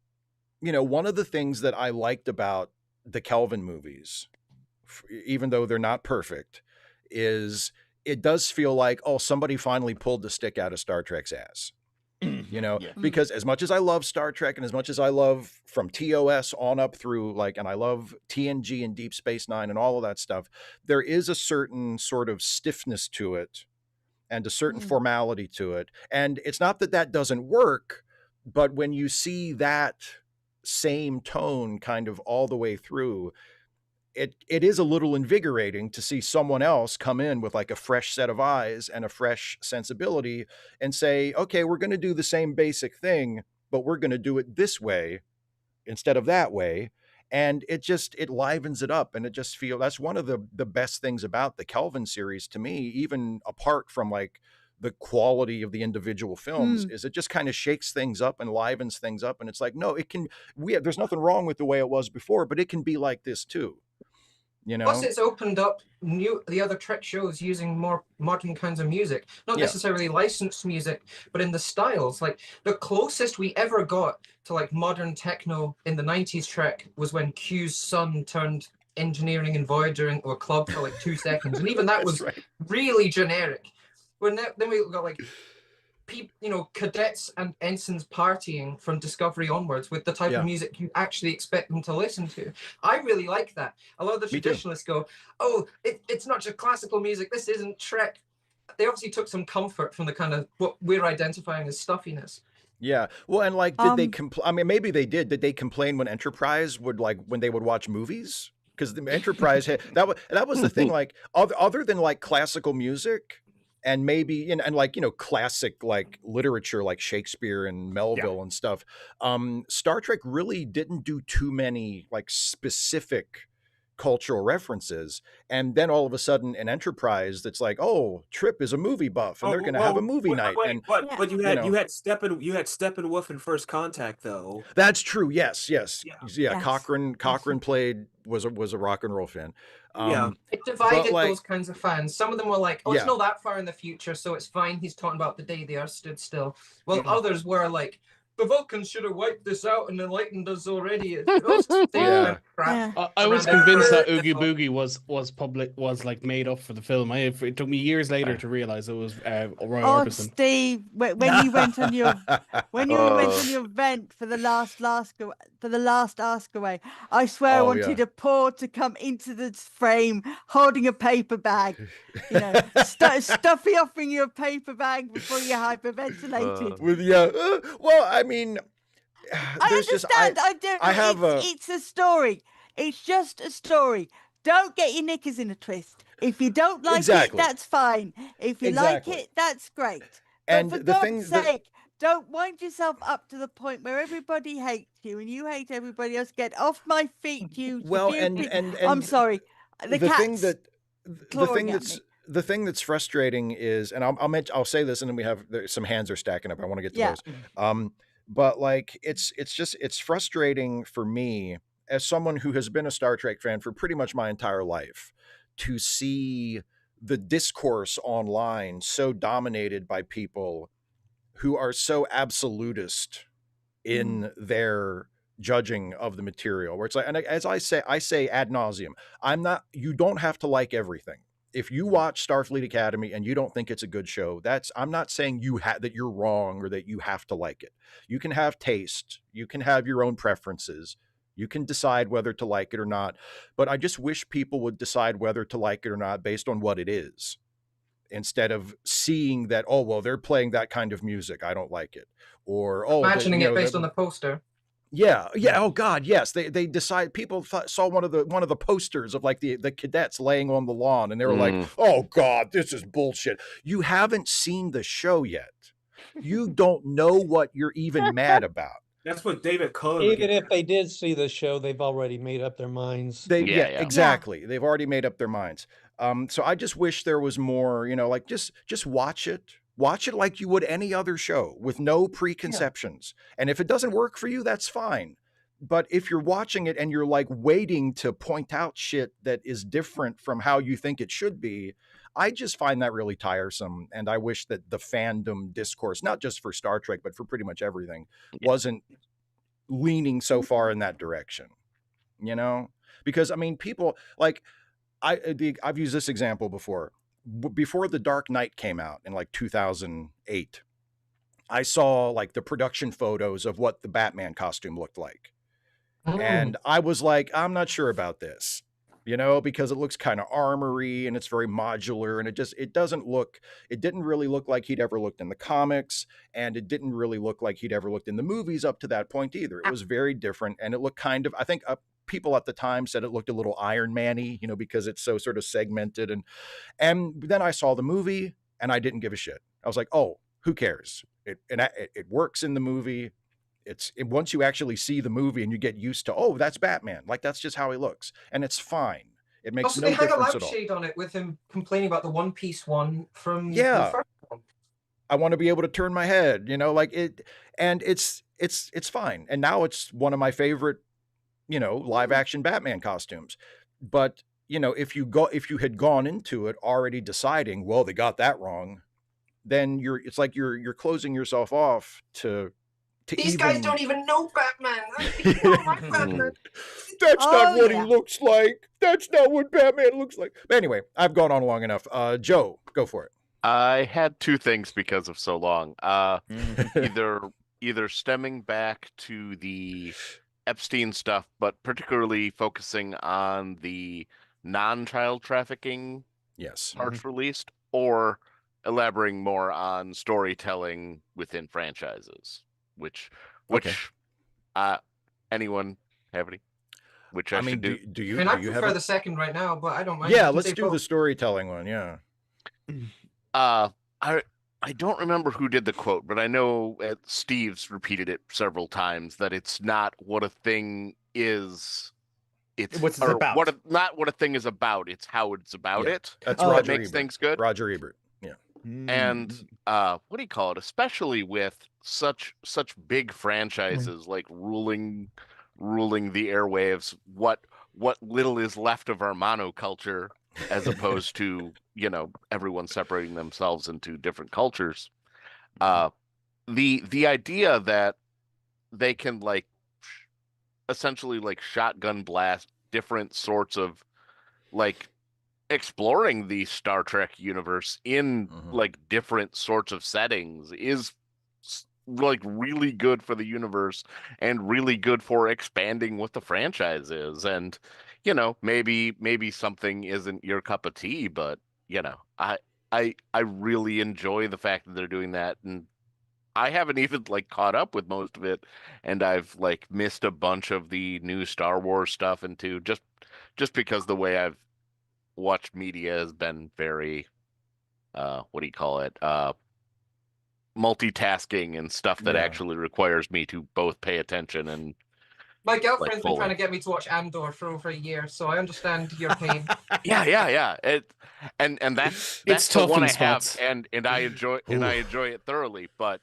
you know, one of the things that I liked about the Kelvin movies, even though they're not perfect, is it does feel like, oh, somebody finally pulled the stick out of Star Trek's ass. You know, because as much as I love Star Trek and as much as I love from TOS on up through like, and I love TNG and Deep Space Nine and all of that stuff, there is a certain sort of stiffness to it and a certain formality to it. And it's not that that doesn't work, but when you see that same tone kind of all the way through, it is a little invigorating to see someone else come in with like a fresh set of eyes and a fresh sensibility and say, okay, we're going to do the same basic thing, but we're going to do it this way instead of that way. And it livens it up. And it just feels that's one of the best things about the Kelvin series to me, even apart from like the quality of the individual films, is it just kind of shakes things up and livens things up. And it's like, no, there's nothing wrong with the way it was before, but it can be like this too. You know? Plus, it's opened up the other Trek shows using more modern kinds of music, not necessarily licensed music, but in the styles. Like the closest we ever got to like modern techno in the 90s Trek was when Q's son turned engineering and Voyager into a club for like 2 seconds, and even that was really generic. Then we got like cadets and ensigns partying from Discovery onwards with the type of music you actually expect them to listen to. I really like that. A lot of the traditionalists go, oh, it's not just classical music, this isn't Trek. They obviously took some comfort from the kind of what we're identifying as stuffiness. Yeah. Well, and like, did they complain? I mean, maybe they did. Did they complain when Enterprise would when they would watch movies? Because the Enterprise had that was the thing. Like, other than like classical music, and maybe and like, you know, classic like literature like Shakespeare and Melville and stuff, Star Trek really didn't do too many like specific cultural references. And then all of a sudden in Enterprise, that's like, oh, Trip is a movie buff and they're going to have a movie night. But you had Steppenwolf in First Contact though. That's true. Yes. Cochran was a rock and roll fan. It divided those kinds of fans. Some of them were like, oh, it's not that far in the future, so it's fine. He's talking about the day the Earth stood still. Well, others were like, the Vulcans should have wiped this out and enlightened us already. I was convinced that Oogie Boogie was like made up for the film. It took me years later to realize it was Roy Orbison. Steve, when you went on your vent for the last Ask Away, I swear I wanted a paw to come into the frame holding a paper bag, you know, stuffy offering you a paper bag before you're hyperventilated. Well, I mean, I understand. It's a story. It's just a story. Don't get your knickers in a twist. If you don't like it, that's fine. If you like it, that's great. But for God's sake, don't wind yourself up to the point where everybody hates you and you hate everybody else. Get off my feet, you. Well, and I'm sorry. The thing that's frustrating is, and I'll say this, and then we have some hands are stacking up. I want to get to those. But like, it's frustrating for me as someone who has been a Star Trek fan for pretty much my entire life to see the discourse online so dominated by people who are so absolutist in their judging of the material, where it's like, and as I say ad nauseum, you don't have to like everything. If you watch Starfleet Academy and you don't think it's a good show, I'm not saying that you're wrong or that you have to like it. You can have taste, you can have your own preferences, you can decide whether to like it or not. But I just wish people would decide whether to like it or not based on what it is, instead of seeing that, oh, well, they're playing that kind of music, I don't like it. Or imagining it based on the poster. Yeah. Oh God, yes. They decide. People saw one of the posters of like the cadets laying on the lawn, and they were like, "Oh God, this is bullshit." You haven't seen the show yet. you don't know what you're even mad about. That's what David Cohen. Even if they did see the show, they've already made up their minds. Exactly. They've already made up their minds. So I just wish there was more, you know, like just watch it. Watch it like you would any other show with no preconceptions. And if it doesn't work for you, that's fine. But if you're watching it and you're like waiting to point out shit that is different from how you think it should be, I just find that really tiresome. And I wish that the fandom discourse, not just for Star Trek, but for pretty much everything, wasn't leaning so far in that direction, you know? Because I mean, people like, I've used this example before. Before The Dark Knight came out in like 2008, I saw like the production photos of what the Batman costume looked like. And I was like, I'm not sure about this, you know, because it looks kind of armory and it's very modular, and it didn't really look like he'd ever looked in the comics, and it didn't really look like he'd ever looked in the movies up to that point either. It was very different, and it looked kind of, I think people at the time said it looked a little Iron Man-y, you know, because it's so sort of segmented. And then I saw the movie and I didn't give a shit. I was like, oh, who cares? It works in the movie. Once you actually see the movie and you get used to, oh, that's Batman. Like, that's just how he looks. And it's fine. It makes no difference at all. They had a lampshade on it with him complaining about the One Piece one from the first one. I want to be able to turn my head, you know, like it, and it's fine. And now it's one of my favorite, you know, live action Batman costumes. But, you know, if you had gone into it already deciding, well, they got that wrong, then it's like you're closing yourself off to these guys don't even know Batman. They don't like Batman. That's not what he looks like. That's not what Batman looks like. But anyway, I've gone on long enough. Joe, go for it. I had two things because of so long. Either stemming back to the Epstein stuff, but particularly focusing on the non-child trafficking parts released, or elaborating more on storytelling within franchises. Which anyone have any? Which I should do? Do you? I prefer the second right now, but I don't mind. Yeah, let's do the storytelling one. Yeah. I don't remember who did the quote, but I know Steve's repeated it several times that it's not what a thing is. It's what's it about. Not what a thing is about. It's how it's about it. That's Roger that makes Ebert. Things good. Roger Ebert. Yeah. And what do you call it? Especially with such big franchises like ruling the airwaves, what little is left of our monoculture, as opposed to, you know, everyone separating themselves into different cultures. The idea that they can like essentially like shotgun blast different sorts of like exploring the Star Trek universe in like different sorts of settings is like really good for the universe and really good for expanding what the franchise is. And, you know, maybe something isn't your cup of tea, but, you know, I really enjoy the fact that they're doing that. And I haven't even like caught up with most of it, and I've like missed a bunch of the new Star Wars stuff into just because the way I've watched media has been very multitasking and stuff that actually requires me to both pay attention and my girlfriend's been trying to get me to watch Andor for over a year, so I understand your pain. Yeah. And that's it's the tough one in I have, spots. and I enjoy it thoroughly, but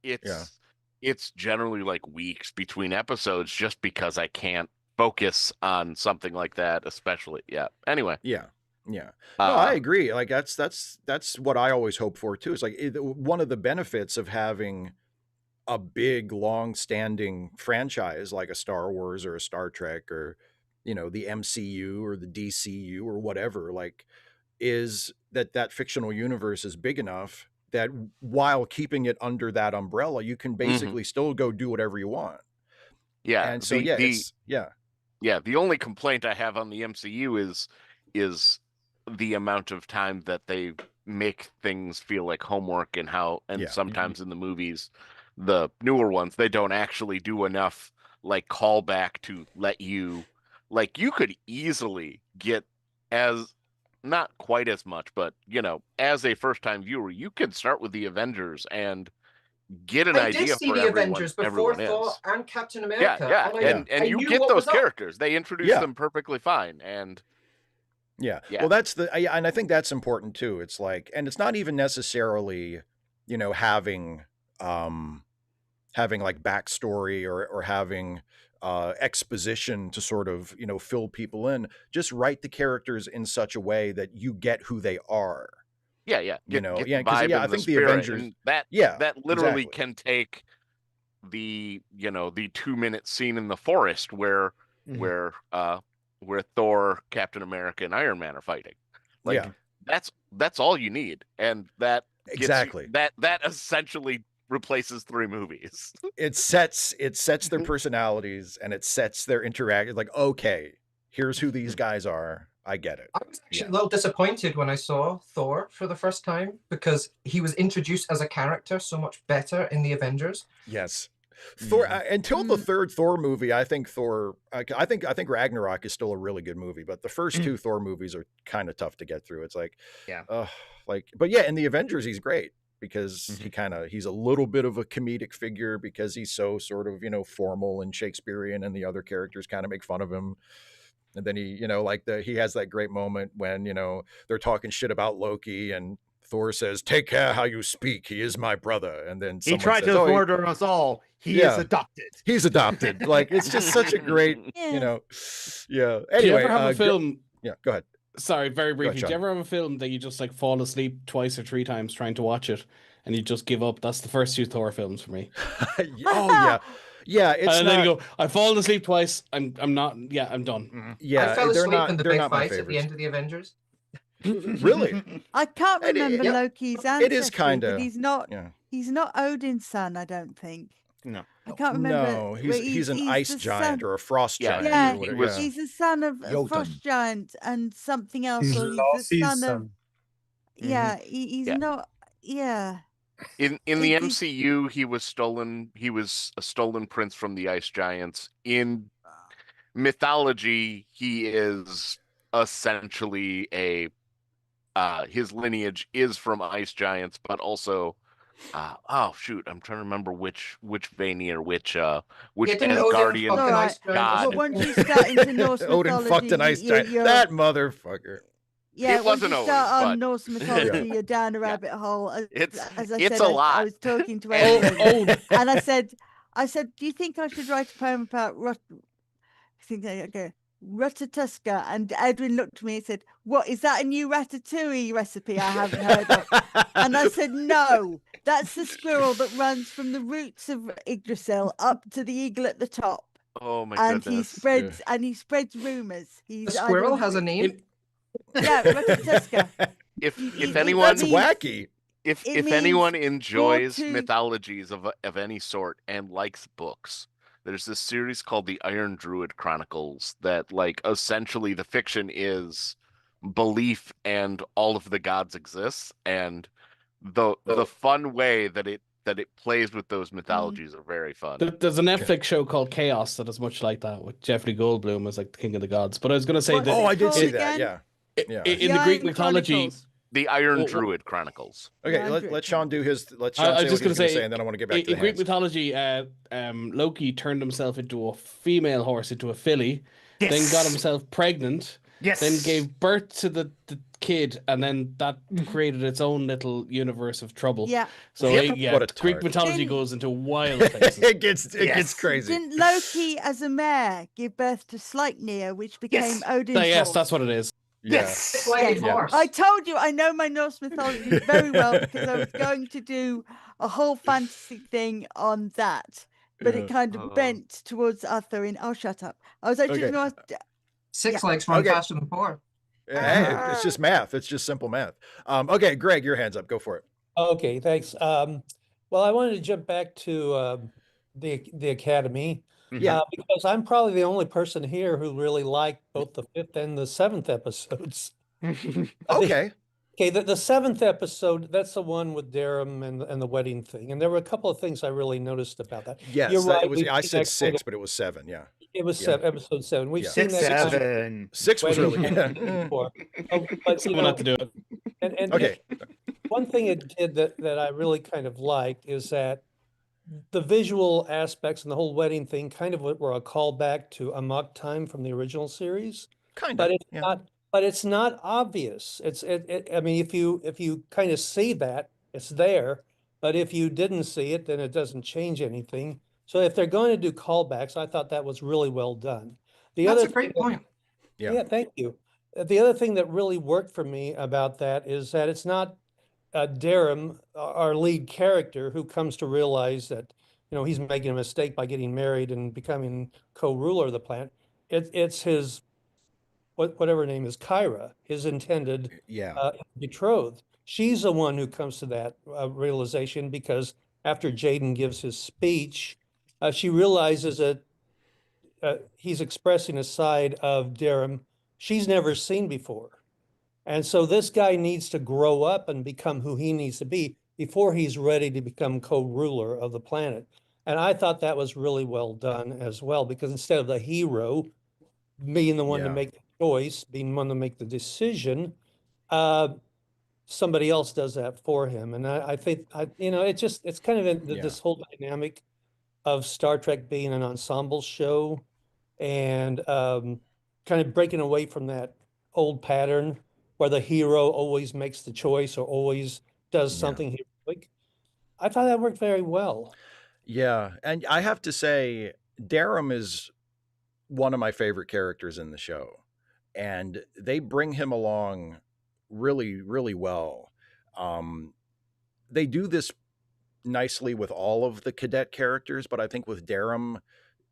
it's generally like weeks between episodes just because I can't focus on something like that, especially. Anyway. Yeah. No, I agree. Like that's what I always hope for too. It's like one of the benefits of having a big, long-standing franchise like a Star Wars or a Star Trek or, you know, the MCU or the DCU or whatever, like, is that fictional universe is big enough that while keeping it under that umbrella, you can basically still go do whatever you want. Yeah. And so the only complaint I have on the MCU is the amount of time that they make things feel like homework, and sometimes in the movies, the newer ones, they don't actually do enough like callback to let you, like, you could easily get, as not quite as much, but, you know, as a first time viewer, you could start with the Avengers and get an I idea did see for the everyone. Avengers before Everyone Thor is. and Captain America. Yeah. And you get those characters. They introduce them perfectly fine. And yeah. Well, that's and I think that's important too. It's like, and it's not even necessarily, you know, having like backstory or having exposition to sort of, you know, fill people in. Just write the characters in such a way that you get who they are. Yeah. You know, get because I think the Avengers, and that literally can take the, you know, the 2-minute scene in the forest where Thor, Captain America, and Iron Man are fighting. Like that's all you need, and that that essentially replaces 3 movies. It sets their personalities and it sets their interaction. Like, okay, here's who these guys are. I get it. I was actually a little disappointed when I saw Thor for the first time because he was introduced as a character so much better in the Avengers. Yes. Thor until the 3rd Thor movie, I think I think Ragnarok is still a really good movie, but the first 2 Thor movies are kind of tough to get through. It's like, but yeah, in the Avengers he's great because he's a little bit of a comedic figure because he's so sort of, you know, formal and Shakespearean, and the other characters kind of make fun of him. And then he, you know, like he has that great moment when, you know, they're talking shit about Loki and Thor says, "Take care how you speak. He is my brother." And then he tried to murder us all. He is adopted. He's adopted. Like, it's just such a great, you know, yeah. Anyway, do you ever have a film? Go ahead. Sorry, very briefly. Ahead, do you ever have a film that you just like fall asleep 2 or 3 times trying to watch it and you just give up? That's the first 2 Thor films for me. Yeah, it's and then you go, I've fallen asleep twice. I'm not. Yeah, I'm done. Yeah, I fell asleep in the big fight at the end of the Avengers. Really? I can't remember Loki's ancestry. It is kind of. He's not. He's not Odin's son, I don't think. No. I can't remember. No, he's an ice giant or a frost giant. Yeah, he's the son of a frost giant and something else. He's the son of. Yeah, he's not. Yeah. In the MCU, he was stolen. He was a stolen prince from the ice giants. In mythology, he is essentially his lineage is from ice giants, but also I'm trying to remember which Vanir, which Asgardian god. But once you start into Norse mythology, Odin fucked an ice giant. That motherfucker. Yeah, it wasn't once you start on Norse mythology, you're down a rabbit hole. As I said, a lot. I was talking to Edwin, and I said, do you think I should write a poem about Ratatuska? And Edwin looked at me and said, "What is that? A new ratatouille recipe I haven't heard of?" And I said, "No, that's the squirrel that runs from the roots of Yggdrasil up to the eagle at the top." Oh my goodness! And he spreads rumors. The squirrel has a name. Yeah, Ratatuska. If anyone, that's wacky. If anyone enjoys mythologies of any sort and likes books, there's this series called the Iron Druid Chronicles that, like, essentially the fiction is belief and all of the gods exist, and the fun way that it plays with those mythologies are very fun. There's a Netflix show called Chaos that is much like that, with Jeffrey Goldblum as like the king of the gods. But I was going to say that. Oh, I did see that. Yeah. In the Greek mythology, the Iron Druid Chronicles. Okay, let Sean do his. Let Sean say what he's going to say, and then I want to get back to the Greek mythology, Loki turned himself into a female horse, into a filly, then got himself pregnant, then gave birth to the kid, and then that created its own little universe of trouble. Yeah. So Greek mythology goes into wild places. it gets crazy. Didn't Loki, as a mare, give birth to Sleipnir, which became Odin's horse? Yes, that's what it is. Yes. I told you I know my Norse mythology very well because I was going to do a whole fantasy thing on that, but it kind of bent towards Arthur. Oh, shut up! I was actually going to. 6 legs run faster than 4. Hey, it's just math. It's just simple math. Okay, Greg, your hand's up. Go for it. Okay, thanks. Well, I wanted to jump back to the Academy. Yeah, because I'm probably the only person here who really liked both the 5th and the 7th episodes. Okay. Okay, the 7th episode, that's the one with Durham and the wedding thing. And there were a couple of things I really noticed about that. Yes, you're right. I said 6, but it was 7. Yeah, it was episode 7. We've seen that 7. 6 was really before. But we'll have to do it. And okay, one thing it did that I really kind of liked is that the visual aspects and the whole wedding thing kind of were a callback to Amok Time from the original series. But it's not. But it's not obvious. I mean, if you kind of see that, it's there. But if you didn't see it, then it doesn't change anything. So if they're going to do callbacks, I thought that was really well done. That's a great point. Yeah, thank you. The other thing that really worked for me about that is that it's not Darum, our lead character, who comes to realize that, he's making a mistake by getting married and becoming co-ruler of the planet. It's his, whatever her name is, Kyra, his intended betrothed. She's the one who comes to that realization, because after Jaden gives his speech, she realizes that he's expressing a side of Darum she's never seen before. And so this guy needs to grow up and become who he needs to be before he's ready to become co-ruler of the planet. And I thought that was really well done as well, because instead of the hero being the one to make the choice, being one to make the decision, somebody else does that for him. And I think, it's kind of this whole dynamic of Star Trek being an ensemble show, and kind of breaking away from that old pattern where the hero always makes the choice or always does something heroic. I thought that worked very well. Yeah, and I have to say, Darum is one of my favorite characters in the show, and they bring him along really, really well. They do this nicely with all of the cadet characters, but I think with Darum,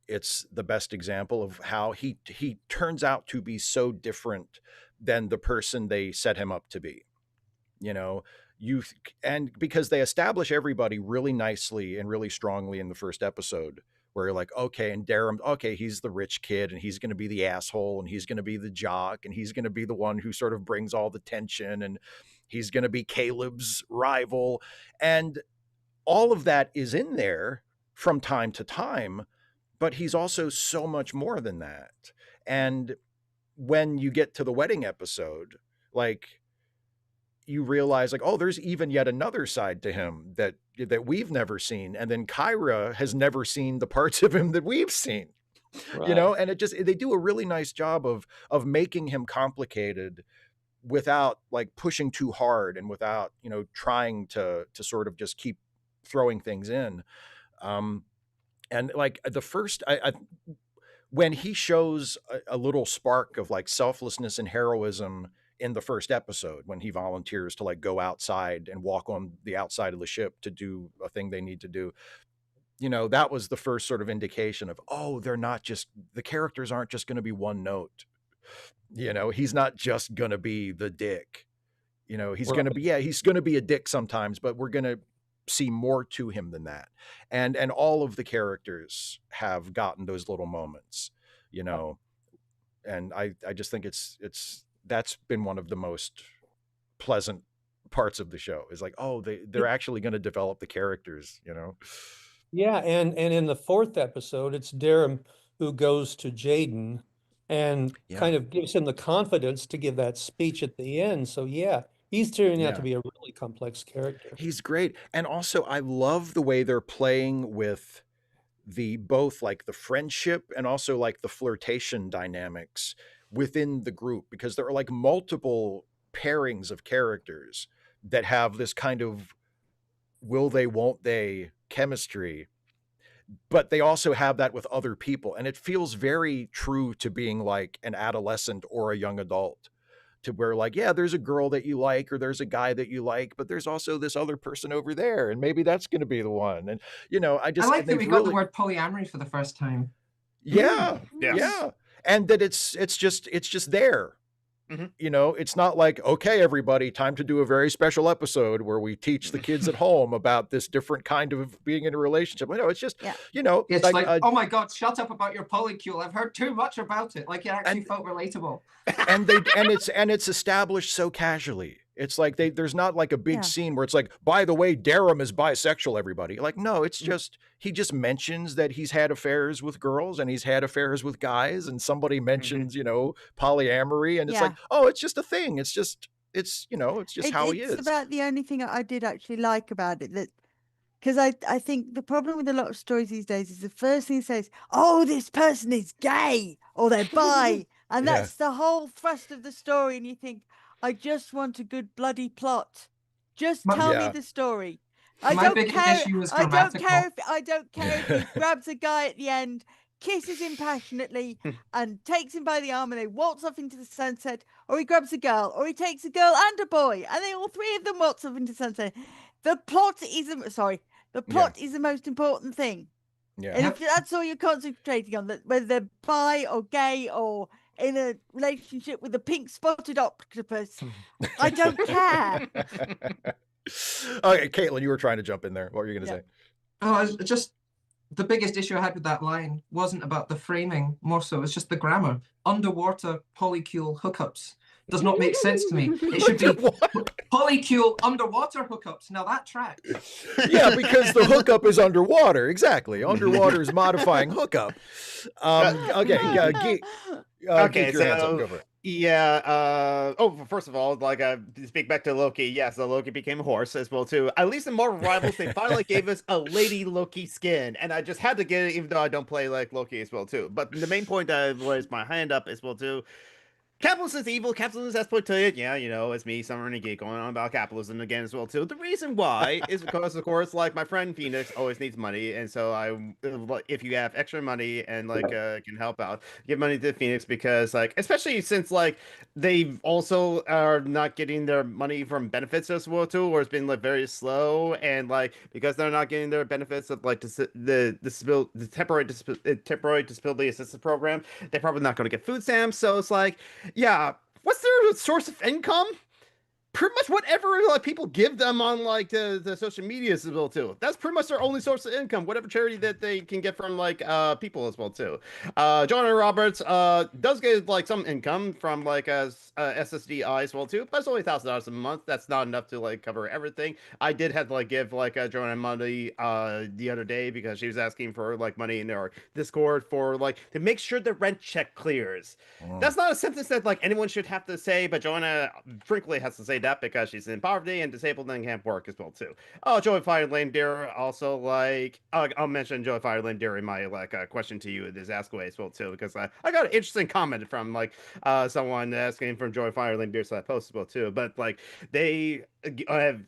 it's the best example of how he turns out to be so different than the person they set him up to be. And because they establish everybody really nicely and really strongly in the first episode, where you're like, okay, and Darum, okay, he's the rich kid, and he's going to be the asshole, and he's going to be the jock, and he's going to be the one who sort of brings all the tension, and he's going to be Caleb's rival. And all of that is in there from time to time, but he's also so much more than that. And when you get to the wedding episode, like, you realize, like, oh, there's even yet another side to him that we've never seen. And then Kyra has never seen the parts of him that we've seen, Right. And they do a really nice job of making him complicated without like pushing too hard and without, trying to sort of just keep throwing things in. And like the first, when he shows a little spark of like selflessness and heroism in the first episode, when he volunteers to like go outside and walk on the outside of the ship to do a thing they need to do, that was the first sort of indication of, oh, the characters aren't just going to be one note. He's not just going to be the dick. He's going to be, he's going to be a dick sometimes, but we're going to see more to him than that. And all of the characters have gotten those little moments, and I just think that's been one of the most pleasant parts of the show, is like, oh, they're actually going to develop the characters, Yeah, and in the fourth episode, it's Darum who goes to Jaden and kind of gives him the confidence to give that speech at the end. So he's turning out to be a really complex character. He's great. And also, I love the way they're playing with both like the friendship and also like the flirtation dynamics within the group, because there are like multiple pairings of characters that have this kind of will they, won't they chemistry, but they also have that with other people. And it feels very true to being like an adolescent or a young adult, to where like, there's a girl that you like, or there's a guy that you like, but there's also this other person over there, and maybe that's going to be the one. And, I like that we got the word polyamory for the first time. Yeah. And that it's just there. Mm-hmm. It's not like, okay, everybody, time to do a very special episode where we teach the kids at home about this different kind of being in a relationship. No, it's just, it's like, oh my God, shut up about your polycule. I've heard too much about it. Like, it actually felt relatable. And it's established so casually. It's like there's not like a big scene where it's like, by the way, Darum is bisexual, everybody. Like, no, it's just, he just mentions that he's had affairs with girls and he's had affairs with guys, and somebody mentions, polyamory, and it's like, oh, it's just a thing. It's just how he is. It's about the only thing I did actually like about it, that because I think the problem with a lot of stories these days is the first thing it says, oh, this person is gay or they're bi. And that's the whole thrust of the story. And you think, I just want a good bloody plot. Just tell me the story. My biggest issue was grammatical. I don't care if he grabs a guy at the end, kisses him passionately, and takes him by the arm, and they waltz off into the sunset, or he grabs a girl, or he takes a girl and a boy, and they all three of them waltz off into the sunset. The plot is the most important thing. Yeah. And if that's all you're concentrating on, that whether they're bi or gay or in a relationship with a pink spotted octopus, I don't care. Okay, Caitlin, you were trying to jump in there. What were you going to say? Oh, just the biggest issue I had with that line wasn't about the framing, more so it's just the grammar. Underwater polycule hookups does not make sense to me. It should be polycule underwater hookups. Now that tracks. Yeah, because the hookup is underwater. Exactly. Underwater is modifying hookup. Okay, okay, your hands up. Go for it. Yeah. First of all, like to speak back to Loki. Yes, the Loki became a horse as well too. At least in Marvel Rivals, they finally gave us a lady Loki skin, and I just had to get it, even though I don't play like Loki as well too. But the main point I raised my hand up as well too. Capitalism is evil, capitalism is exploitative. Yeah, you know, it's me, Summer Renegade, going on about capitalism again as well, too. The reason why is because, of course, like, my friend Phoenix always needs money, and so if you have extra money and, like, can help out, give money to Phoenix because, like, especially since, like, they also are not getting their money from benefits as well, too, or it's been, like, very slow, and, like, because they're not getting their benefits of, like, the temporary disability assistance program, they're probably not going to get food stamps, so it's like, yeah, what's their source of income? Pretty much whatever like people give them on like the social media as well too. That's pretty much their only source of income. Whatever charity that they can get from like people as well too. John Roberts does get like some income from like SSDI as well too, but it's only $1,000 a month. That's not enough to like cover everything. I did have to like give like Joanna money the other day because she was asking for like money in our Discord for like to make sure the rent check clears. That's not a sentence that like anyone should have to say, but Joanna frankly has to say that because she's in poverty and disabled and can't work as well too. Oh, Joey Fire Lame Deer also like I'll mention Joey Fire Lame Deer in my like question to you in this ask away as well too because I got an interesting comment from like someone asking from Joey Fire Lame Deer so I posted as well too, but like they have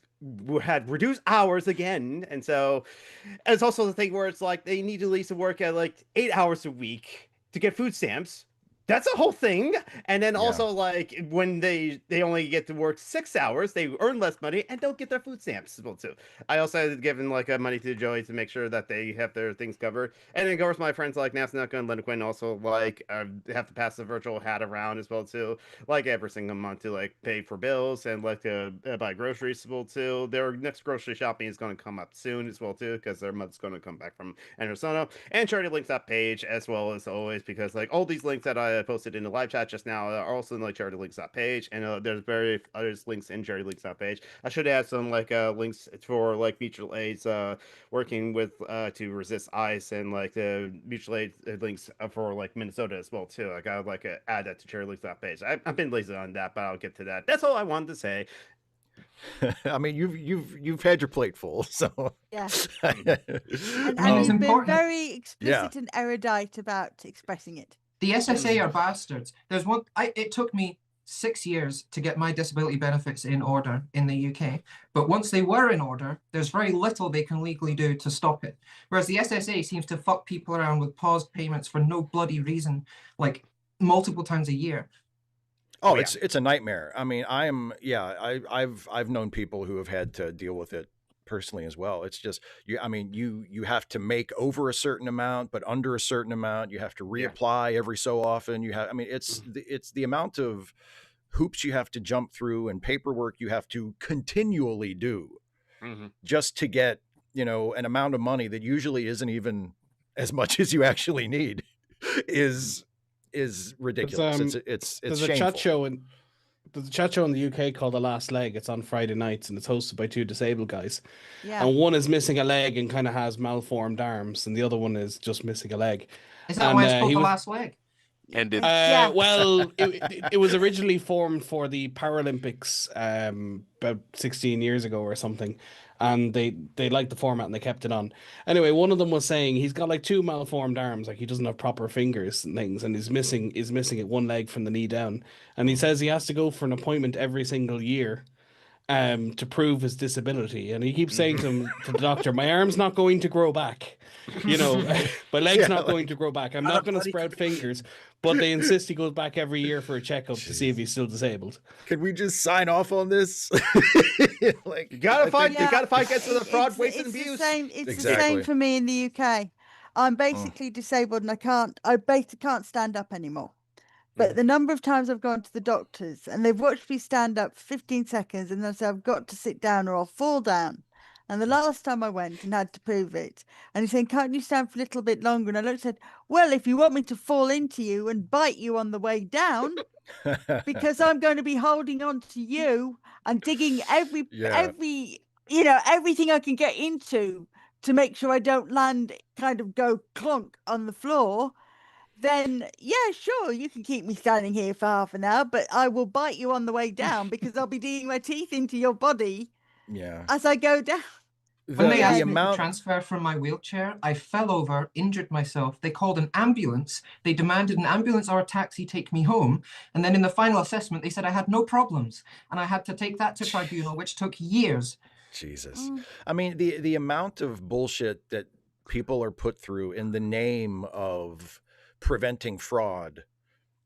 had reduced hours again, and so it's also the thing where it's like they need to at least work at like 8 hours a week to get food stamps. That's a whole thing. And then also like when they only get to work 6 hours, they earn less money and don't get their food stamps as well too. I also had given like money to Joey to make sure that they have their things covered. And then of course my friends like Nasnaka and Linda Quinn also like have to pass the virtual hat around as well too, like every single month to like pay for bills and like to buy groceries as well too. Their next grocery shopping is going to come up soon as well too because their month's going to come back from Arizona. And charity links that page as well as always because like all these links that I posted in the live chat just now are also in like charity links page, and there's links in charity links page. I should add some like links for like mutual aids working with to resist ICE and like the mutual aid links for like Minnesota as well too. I gotta like add that to charity links page. I've been lazy on that, but I'll get to that. That's all I wanted to say. I mean, you've had your plate full, so yeah. and you've been very explicit and erudite about expressing it. The SSA are bastards. There's one. It took me 6 years to get my disability benefits in order in the UK, but once they were in order, there's very little they can legally do to stop it. Whereas the SSA seems to fuck people around with paused payments for no bloody reason, like multiple times a year. Oh, it's a nightmare. I mean, I've known people who have had to deal with it personally as well. It's just you have to make over a certain amount, but under a certain amount you have to reapply every so often. It's the amount of hoops you have to jump through and paperwork you have to continually do just to get an amount of money that usually isn't even as much as you actually need is ridiculous. It's there's shameful. There's a chat show in the UK called The Last Leg. It's on Friday nights and it's hosted by 2 disabled guys. Yeah. And one is missing a leg and kind of has malformed arms, and the other one is just missing a leg. Is that why it's called The Last Leg? And well, it was originally formed for the Paralympics about 16 years ago or something. and they liked the format and they kept it on. Anyway, one of them was saying he's got like 2 malformed arms, like he doesn't have proper fingers and things, and he's missing it one leg from the knee down, and he says he has to go for an appointment every single year to prove his disability. And he keeps saying to the doctor, my arm's not going to grow back. You know, my leg's not going to grow back. I'm not going to sprout fingers. But they insist he goes back every year for a checkup to see if he's still disabled. Can we just sign off on this? Like, you gotta fight against the fraud, waste, and abuse. It's the same for me in the UK. I'm basically disabled and I basically can't stand up anymore. But the number of times I've gone to the doctors and they've watched me stand up for 15 seconds and then say I've got to sit down or I'll fall down. And the last time I went and had to prove it, and he's saying, can't you stand for a little bit longer? And I looked and said, well, if you want me to fall into you and bite you on the way down, because I'm going to be holding on to you and digging every everything I can get into to make sure I don't land, kind of go clunk on the floor, then yeah, sure, you can keep me standing here for half an hour, but I will bite you on the way down because I'll be digging my teeth into your body as I go down. When they asked me to transfer from my wheelchair, I fell over, injured myself. They called an ambulance. They demanded an ambulance or a taxi take me home. And then in the final assessment, they said I had no problems. And I had to take that to tribunal, which took years. Jesus. I mean, the amount of bullshit that people are put through in the name of preventing fraud,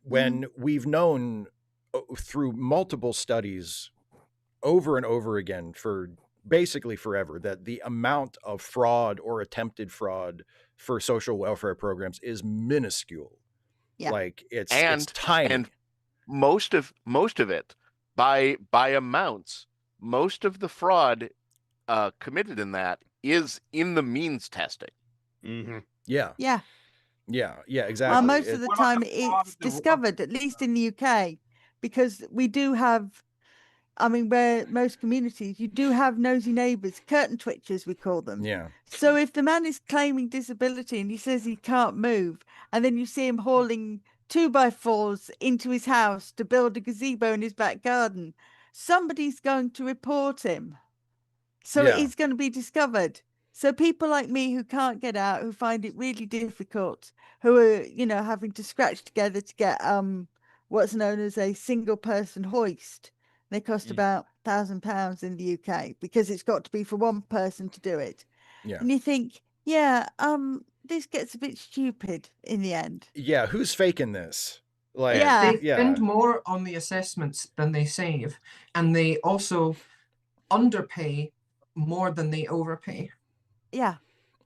when we've known through multiple studies over and over again for basically forever that the amount of fraud or attempted fraud for social welfare programs is minuscule. Like it's tiny. And most of it by amounts, most of the fraud committed in that is in the means testing. Yeah, exactly. Well, most of the time it's discovered, at least in the UK, because we do have, I mean, where most communities, you do have nosy neighbours, curtain twitchers, we call them. Yeah. So if the man is claiming disability and he says he can't move, and then you see him hauling 2x4s into his house to build a gazebo in his back garden, somebody's going to report him. So it's going to be discovered. So people like me who can't get out, who find it really difficult, who are, having to scratch together to get what's known as a single person hoist. They cost about £1,000 in the UK because it's got to be for one person to do it. Yeah. And you think, this gets a bit stupid in the end. Yeah, who's faking this? Like, they spend more on the assessments than they save, and they also underpay more than they overpay. Yeah.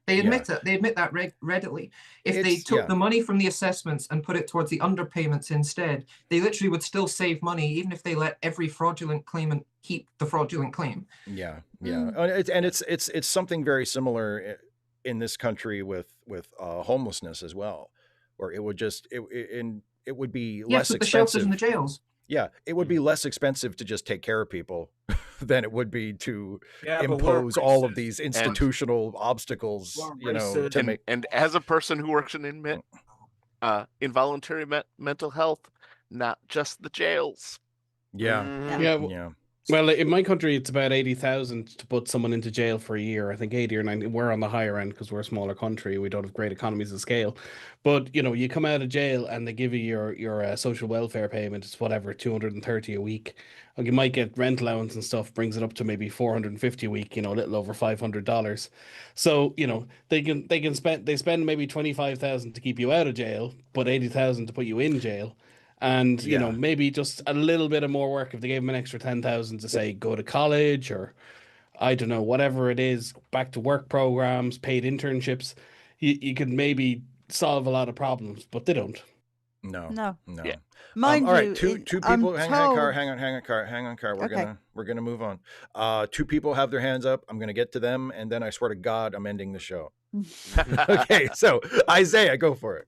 They admit it. They admit that readily. If they took the money from the assessments and put it towards the underpayments instead, they literally would still save money, even if they let every fraudulent claimant keep the fraudulent claim. Yeah. It's something very similar in this country with homelessness as well, where it would just it would be less expensive. The shelters and the jails. Yeah, it would be less expensive to just take care of people than it would be to impose all of these institutional obstacles, to make. And as a person who works in involuntary mental health, not just the jails. Yeah. Well, in my country, it's about 80,000 to put someone into jail for a year. I think 80 or 90. We're on the higher end because we're a smaller country. We don't have great economies of scale. But, you come out of jail and they give you your social welfare payment. It's whatever, 230 a week. Like you might get rent allowance and stuff, brings it up to maybe 450 a week, a little over $500. So, they spend maybe 25,000 to keep you out of jail, but 80,000 to put you in jail. And, maybe just a little bit of more work if they gave them an extra 10,000 to say, go to college or I don't know, whatever it is, back to work programs, paid internships, you could maybe solve a lot of problems, but they don't. No. Yeah. Mind all right, you, two people. Hang on, car. We're gonna move on. Two people have their hands up. I'm gonna get to them, and then I swear to God, I'm ending the show. Okay, so Isaiah, go for it.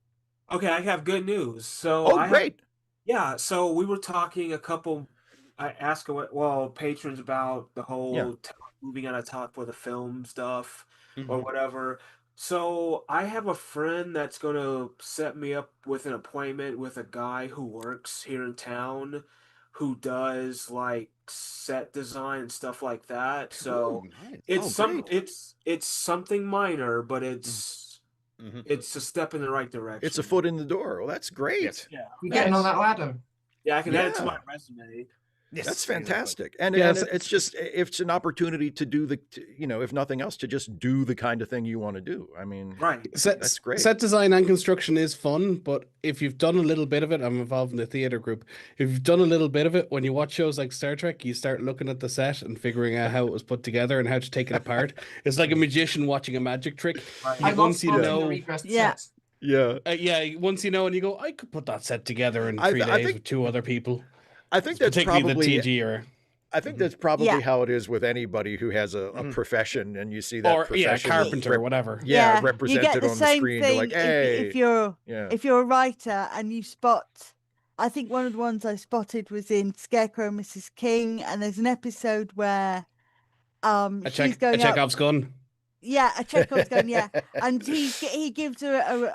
Okay, I have good news. So great. So we were talking I asked patrons about the whole moving on a top for the film stuff or whatever. So I have a friend that's going to set me up with an appointment with a guy who works here in town who does like set design and stuff like that. So nice. it's something minor, but it's a step in the right direction. It's a foot in the door. Well, that's great. Yes. Yeah, you're getting on that ladder. Yeah, I can add it to my resume. Yes, that's fantastic. And it's just, it's an opportunity to do if nothing else, to just do the kind of thing you want to do. I mean, that's great. Set design and construction is fun, but if you've done a little bit of it, I'm involved in the theater group. If you've done a little bit of it, when you watch shows like Star Trek, you start looking at the set and figuring out how it was put together and how to take it apart. It's like a magician watching a magic trick. Once you know, once you know, and you go, I could put that set together in 3 days with 2 other people. I think that's particularly probably the TG era. I think that's probably how it is with anybody who has a profession, and you see that profession, carpenter or whatever. Represented on the screen. Thing like, hey, if you're a writer and you spot, I think one of the ones I spotted was in Scarecrow and Mrs. King, and there's an episode where a Chekhov's gun. Yeah, a Chekhov's gun. Yeah, and he gives her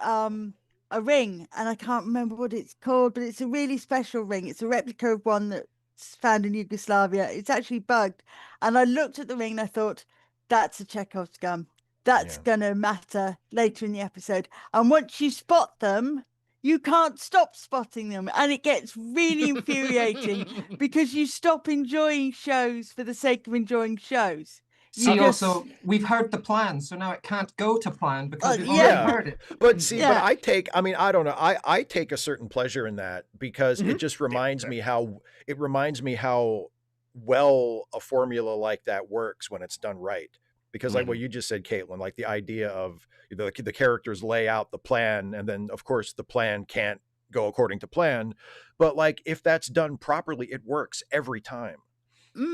a ring, and I can't remember what it's called, but it's a really special ring. It's a replica of one that's found in Yugoslavia. It's actually bugged, and I looked at the ring and I thought, that's a Chekhov's gun. That's gonna matter later in the episode. And once you spot them, you can't stop spotting them, and it gets really infuriating because you stop enjoying shows for the sake of enjoying shows. Also, we've heard the plan, so now it can't go to plan because we've already heard it. But I take a certain pleasure in that because it just reminds me how well a formula like that works when it's done right. Because like what you just said, Caitlin, like the idea of the characters lay out the plan, and then of course the plan can't go according to plan, but like if that's done properly, it works every time.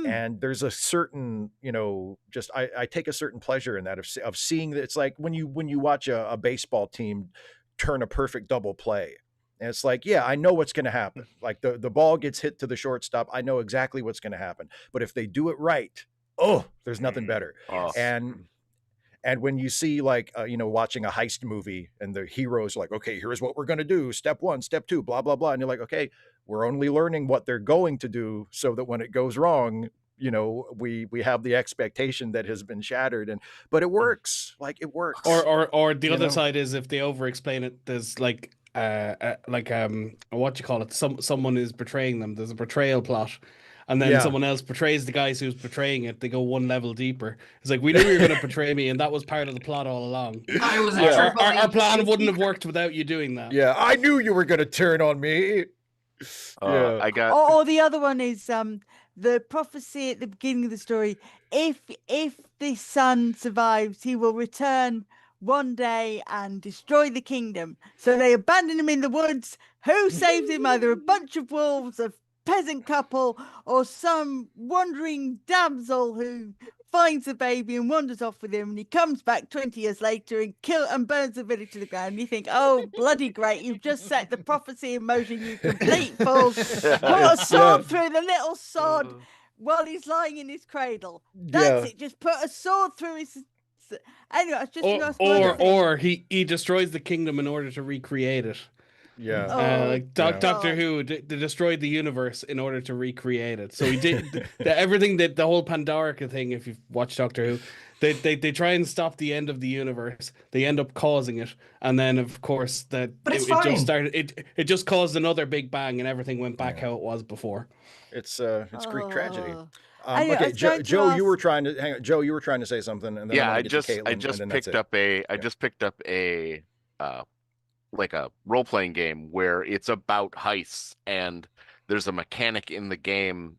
And there's a certain, I take a certain pleasure in that of seeing that. It's like when you watch a baseball team turn a perfect double play, and it's like, I know what's going to happen. Like the ball gets hit to the shortstop. I know exactly what's going to happen. But if they do it right, there's nothing better. And when you see like, watching a heist movie and the hero's like, okay, here's what we're going to do. Step 1, step 2, blah, blah, blah. And you're like, okay, we're only learning what they're going to do so that when it goes wrong, we have the expectation that has been shattered. But it works. Like it works. Or the other side is if they over explain it, there's like what you call it? Someone is betraying them. There's a betrayal plot. And then someone else betrays the guys who's betraying it. They go one level deeper. It's like, we knew you were going to betray me, and that was part of the plot all along. Our plan wouldn't have worked without you doing that. Yeah, I knew you were going to turn on me. I got. Or the other one is the prophecy at the beginning of the story. If the son survives, he will return one day and destroy the kingdom. So they abandon him in the woods. Who saves him? Either a bunch of wolves, a peasant couple, or some wandering damsel who finds the baby and wanders off with him, and he comes back 20 years later and burns the village to the ground. And you think, oh, bloody great, you've just set the prophecy in motion, you complete fools. Put a sword through the little sod while he's lying in his cradle. That's it, just put a sword through his... Anyway, I was just or he destroys the kingdom in order to recreate it. Doctor Who, they destroyed the universe in order to recreate it. So he did everything that the whole Pandorica thing. If you've watched Doctor Who, they try and stop the end of the universe. They end up causing it, and then of course it just started. It just caused another big bang, and everything went back how it was before. It's Greek tragedy. Okay, Joe, you were trying to hang on. Joe, you were trying to say something, and then I just picked up a like a role-playing game where it's about heists, and there's a mechanic in the game,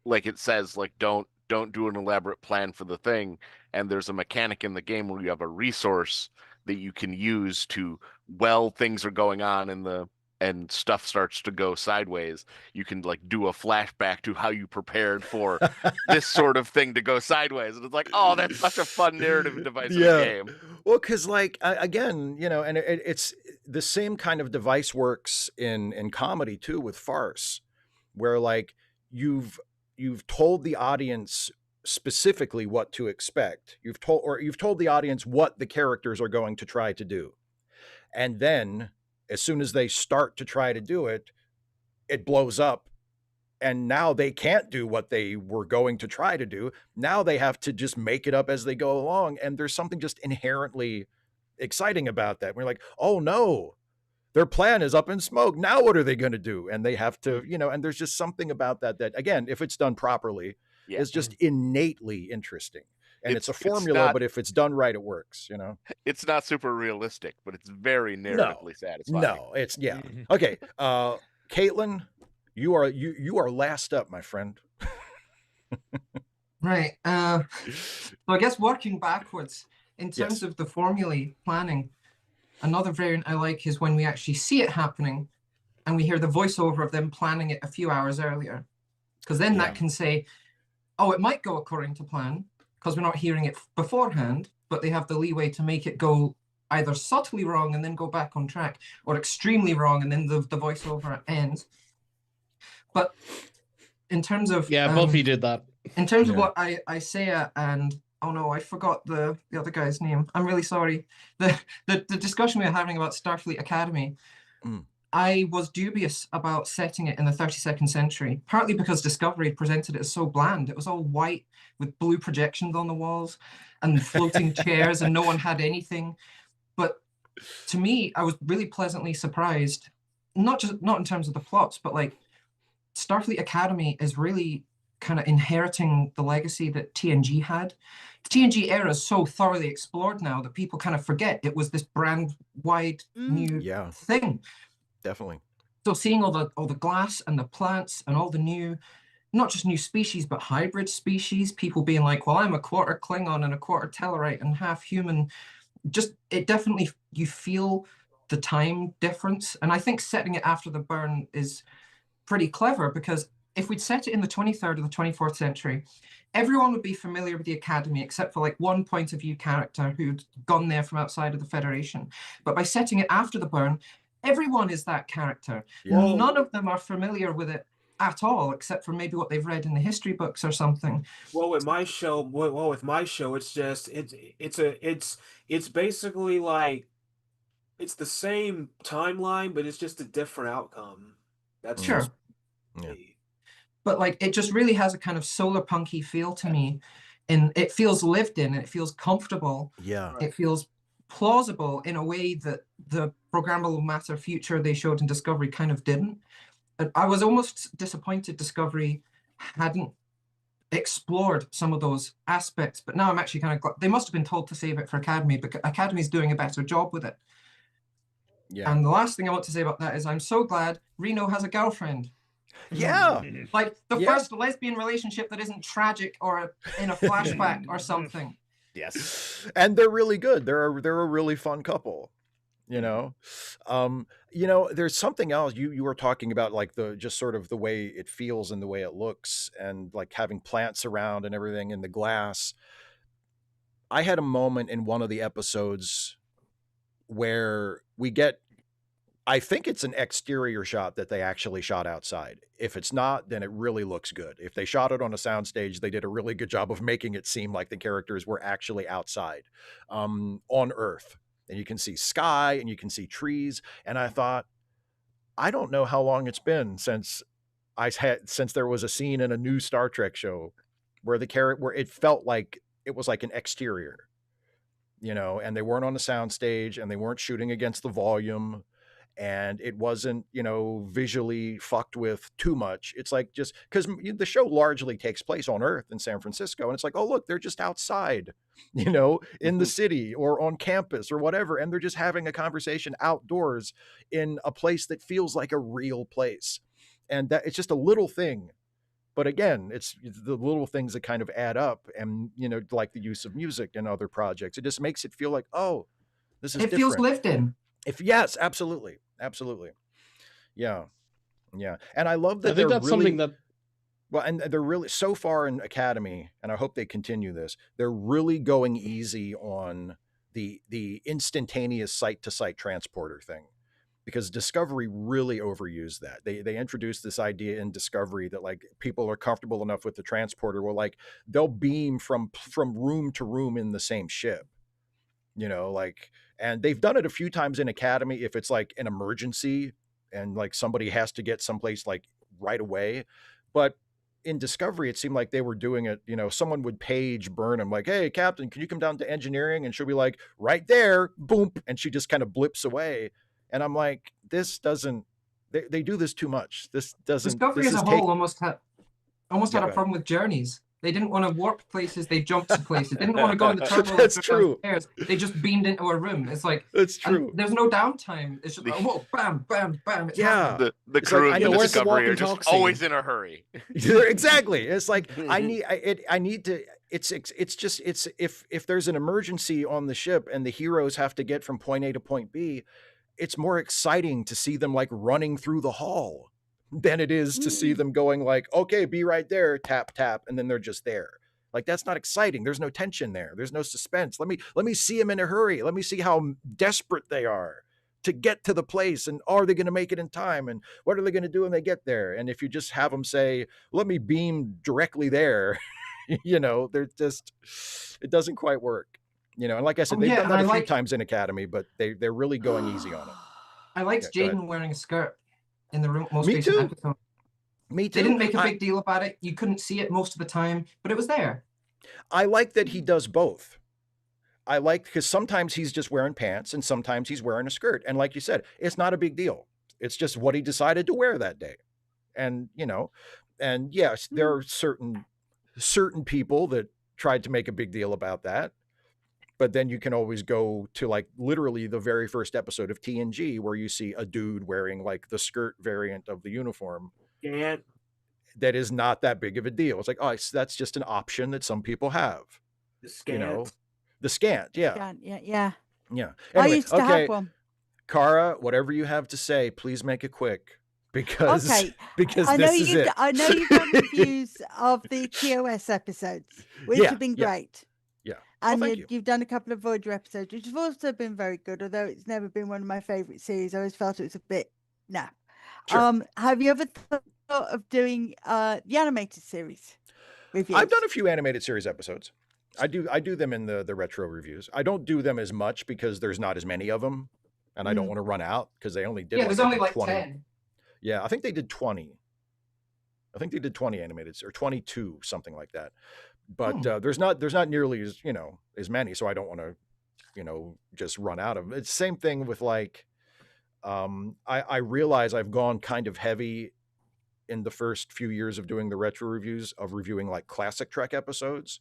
like it says, like don't do an elaborate plan for the thing, and there's a mechanic in the game where you have a resource that you can use to, while things are going on and stuff starts to go sideways, you can like do a flashback to how you prepared for this sort of thing to go sideways. And it's like, oh, that's such a fun narrative device in the game. Well, because like, again, and it's the same kind of device works in comedy too, with farce, where like you've told the audience specifically what to expect. You've told the audience what the characters are going to try to do. And then as soon as they start to try to do it, it blows up And now they can't do what they were going to try to do. Now they have to just make it up as they go along. And there's something just inherently exciting about that. We're like, oh no, their plan is up in smoke. Now what are they going to do? And they have to, you know, and there's just something about that, again, if it's done properly, is just innately interesting. And it's a formula, but if it's done right, it works, you know? It's not super realistic, but it's very narratively satisfying. No, it's, yeah. Okay. Caitlin, you are last up, my friend. Right. So I guess working backwards in terms of the formulae planning, another variant I like is when we actually see it happening and we hear the voiceover of them planning it a few hours earlier. Because then that can say, oh, it might go according to plan, because we're not hearing it beforehand, but they have the leeway to make it go either subtly wrong and then go back on track, or extremely wrong and then the voiceover ends. But in terms of Buffy did that. In terms of what Isaiah and oh no, I forgot the other guy's name. I'm really sorry. The discussion we were having about Starfleet Academy, I was dubious about setting it in the 32nd century, partly because Discovery presented it as so bland. It was all white with blue projections on the walls and floating chairs, and no one had anything. But to me, I was really pleasantly surprised, not in terms of the plots, but like Starfleet Academy is really kind of inheriting the legacy that TNG had. The TNG era is so thoroughly explored now that people kind of forget it was this brand wide new thing. Definitely. So seeing all the glass and the plants and all the new, not just new species, but hybrid species, people being like, well, I'm a quarter Klingon and a quarter Tellarite and half human. Just, it definitely, you feel the time difference. And I think setting it after the burn is pretty clever, because if we'd set it in the 23rd or the 24th century, everyone would be familiar with the Academy except for like one point of view character who'd gone there from outside of the Federation. But by setting it after the burn, everyone is that character. None of them are familiar with it at all, except for maybe what they've read in the history books or something. Well, with my show, it's just it's basically like it's the same timeline, but it's just a different outcome. That's sure. But like it just really has a kind of solar punky feel to me, and it feels lived in, and it feels comfortable. It feels plausible in a way that the programmable matter future they showed in Discovery kind of didn't. I was almost disappointed Discovery hadn't explored some of those aspects, but now I'm actually kind of glad. They must have been told to save it for Academy, but Academy's doing a better job with it. And the last thing I want to say about that is I'm so glad Reno has a girlfriend. Like the first lesbian relationship that isn't tragic or in a flashback or something. Yes. And they're really good. They're a really fun couple. You know, there's something else you were talking about, like the just sort of the way it feels and the way it looks, and like having plants around and everything in the glass. I had a moment in one of the episodes where we get, I think it's an exterior shot that they actually shot outside. If it's not, then it really looks good. If they shot it on a soundstage, they did a really good job of making it seem like the characters were actually outside on Earth. And you can see sky and you can see trees. And I thought, I don't know how long it's been since there was a scene in a new Star Trek show where where it felt like it was like an exterior, and they weren't on a soundstage and they weren't shooting against the volume. And it wasn't, visually fucked with too much. It's like, just because the show largely takes place on Earth in San Francisco. And it's like, oh, look, they're just outside, in the city or on campus or whatever. And they're just having a conversation outdoors in a place that feels like a real place. And that it's just a little thing. But again, it's the little things that kind of add up. And, like the use of music and other projects, it just makes it feel like, oh, this is different. It feels lived in. Yes, absolutely. Absolutely. Yeah. And I love that. I think that's something that, well, and they're really, so far in Academy, and I hope they continue this, they're really going easy on the instantaneous site-to-site transporter thing, because Discovery really overused that. They introduced this idea in Discovery that like people are comfortable enough with the transporter where like they'll beam from room to room in the same ship. And they've done it a few times in Academy if it's like an emergency and like somebody has to get someplace like right away. But in Discovery, it seemed like they were doing it, you know, someone would page Burnham like, hey, Captain, can you come down to engineering? And she'll be like, right there, boom. And she just kind of blips away. And I'm like, this doesn't, they do this too much. This doesn't. Discovery as a whole almost had a problem with journeys. They didn't want to warp places. They jumped to places. They didn't want to go in the tunnel. That's true. They just beamed into a room. It's like, it's true. There's no downtime. It's just whoa, bam, bam, bam. It's happening. The crew of Discovery are just always in a hurry. Exactly. It's like I need to. It's just if there's an emergency on the ship and the heroes have to get from point A to point B, it's more exciting to see them like running through the hall than it is to see them going like, okay, be right there, tap, tap, and then they're just there. Like, that's not exciting. There's no tension there. There's no suspense. Let me see them in a hurry. Let me see how desperate they are to get to the place. And are they going to make it in time? And what are they going to do when they get there? And if you just have them say, let me beam directly there, you know, they're just, it doesn't quite work. You know, and like I said, they've done that a few times in Academy, but they're really going easy on it. I liked Jaden wearing a skirt in the most recent episode. Me too. They didn't make a big deal about it. You couldn't see it most of the time, but it was there. I like that he does both. I like, because sometimes he's just wearing pants and sometimes he's wearing a skirt. And like you said, it's not a big deal. It's just what he decided to wear that day. And, you know, and yes, there are certain people that tried to make a big deal about that. But then you can always go to like literally the very first episode of TNG where you see a dude wearing like the skirt variant of the uniform. Yeah. That is not that big of a deal. It's like, oh, that's just an option that some people have. The scant. You know, the scant. Yeah. Scant, yeah. Yeah. I Anyway, used to have one. Kara, whatever you have to say, please make it quick. Because I know this is it. I know you've done reviews of the TOS episodes, which have been great. Yeah. And you've done a couple of Voyager episodes, which have also been very good, although it's never been one of my favorite series. I always felt it was a bit naff. Sure. Have you ever thought of doing the animated series reviews? I've done a few animated series episodes. I do them in the retro reviews. I don't do them as much because there's not as many of them, and I don't want to run out because they only did. Yeah, there's only like 20. 10. Yeah, I think they did 20. I think they did 20 animated or 22, something like that. But there's not nearly as, you know, as many. So I don't want to, you know, just run out of them. It's the same thing with like, I realize I've gone kind of heavy in the first few years of doing the retro reviews of reviewing like classic Trek episodes.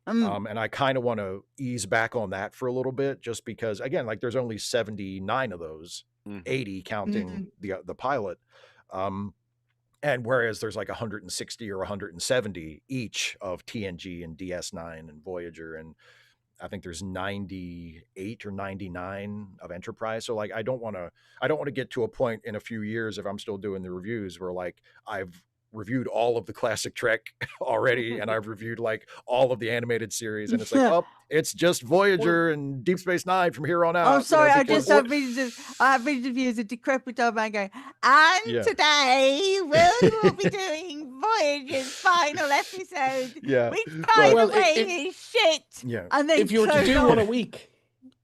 And I kind of want to ease back on that for a little bit, just because again, like there's only 79 of those, 80 counting the pilot. And whereas there's like 160 or 170 each of TNG and DS9 and Voyager, and I think there's 98 or 99 of Enterprise. So like I don't want to get to a point in a few years if I'm still doing the reviews where like I've reviewed all of the classic Trek already and I've reviewed like all of the animated series, and it's like, oh, it's just Voyager and Deep Space Nine from here on out. Oh, sorry, I have visions of you as a decrepit old man going, and today we'll be doing Voyager's final episode. Yeah. Which, by the way, is shit. Yeah. And then if you were to do one a week,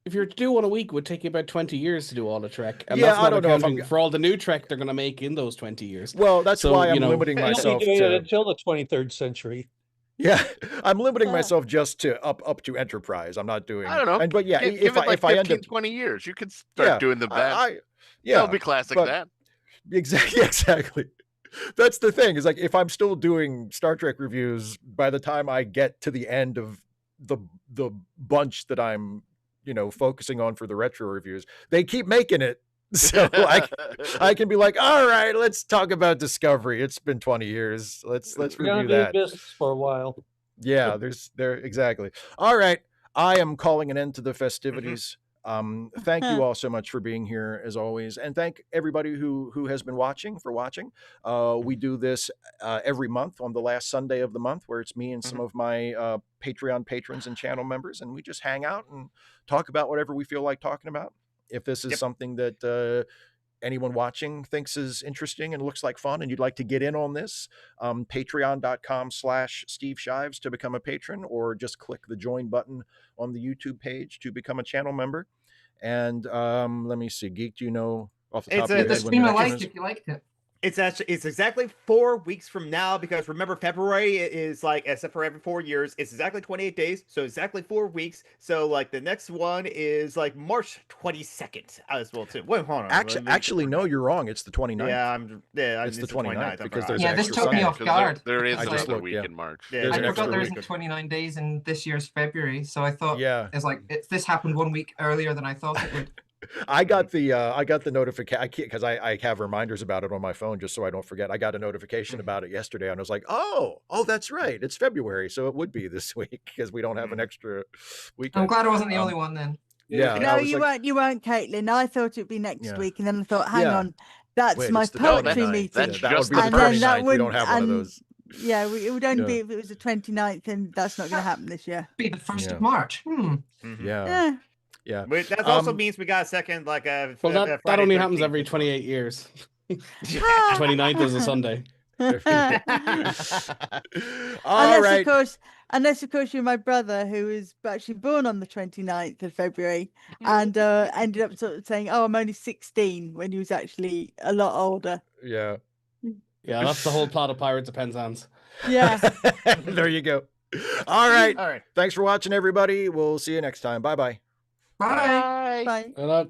it would take you about 20 years to do all the Trek. And that's not accounting for all the new Trek they're going to make in those 20 years. Well, that's why I'm limiting myself to until the 23rd century. Yeah, I'm limiting myself just to up to Enterprise. I'm not doing. I don't know. But yeah, if I end up 20 years, you could start doing the best. It'll be classic that. Exactly. That's the thing. Is like if I'm still doing Star Trek reviews, by the time I get to the end of the bunch that I'm, you know, focusing on for the retro reviews, they keep making it. So I can be like, all right, let's talk about Discovery. It's been 20 years. Let's review that. Business for a while. Yeah, exactly. All right. I am calling an end to the festivities. Thank you all so much for being here as always. And thank everybody who has been watching for watching. We do this every month on the last Sunday of the month, where it's me and some of my Patreon patrons and channel members, and we just hang out and talk about whatever we feel like talking about. If this is something that anyone watching thinks is interesting and looks like fun and you'd like to get in on this, patreon.com/Steve Shives to become a patron, or just click the join button on the YouTube page to become a channel member. And let me see, Geek, do you know off the top of your head? Stream a like if you liked it. It's exactly 4 weeks from now, because remember, February is like, except for every 4 years, it's exactly 28 days, so exactly 4 weeks. So like the next one is like March 22nd as well too. Wait, hold on. Actually, no, you're wrong. It's the 29th. Yeah, it's the 29th because there's this extra took me Sunday. off guard. There is I another just looked, week in March. Yeah, I forgot there isn't 29 days in this year's February, so I thought it's like this happened 1 week earlier than I thought it would. I got the notification because I have reminders about it on my phone just so I don't forget. I got a notification about it yesterday, and I was like, oh, that's right, it's February, so it would be this week because we don't have an extra weekend. I'm glad I wasn't the only one then. Yeah, no, you weren't, Caitlin. I thought it'd be next week, and then I thought, hang on, that's my poetry meeting. That would be the 29th. We don't have one of those. Yeah, it would only be if it was the 29th, and that's not going to happen this year. Be the 1st of March. Yeah. But that also means we got a second, like a. Well, that only happens every 28 years. 29th is a Sunday. Unless of course you're my brother, who was actually born on the 29th of February and ended up sort of saying, oh, I'm only 16 when he was actually a lot older. Yeah, that's the whole plot of Pirates of Penzance. Yeah. There you go. All right. Thanks for watching, everybody. We'll see you next time. Bye-bye. Bye. Bye. Good luck.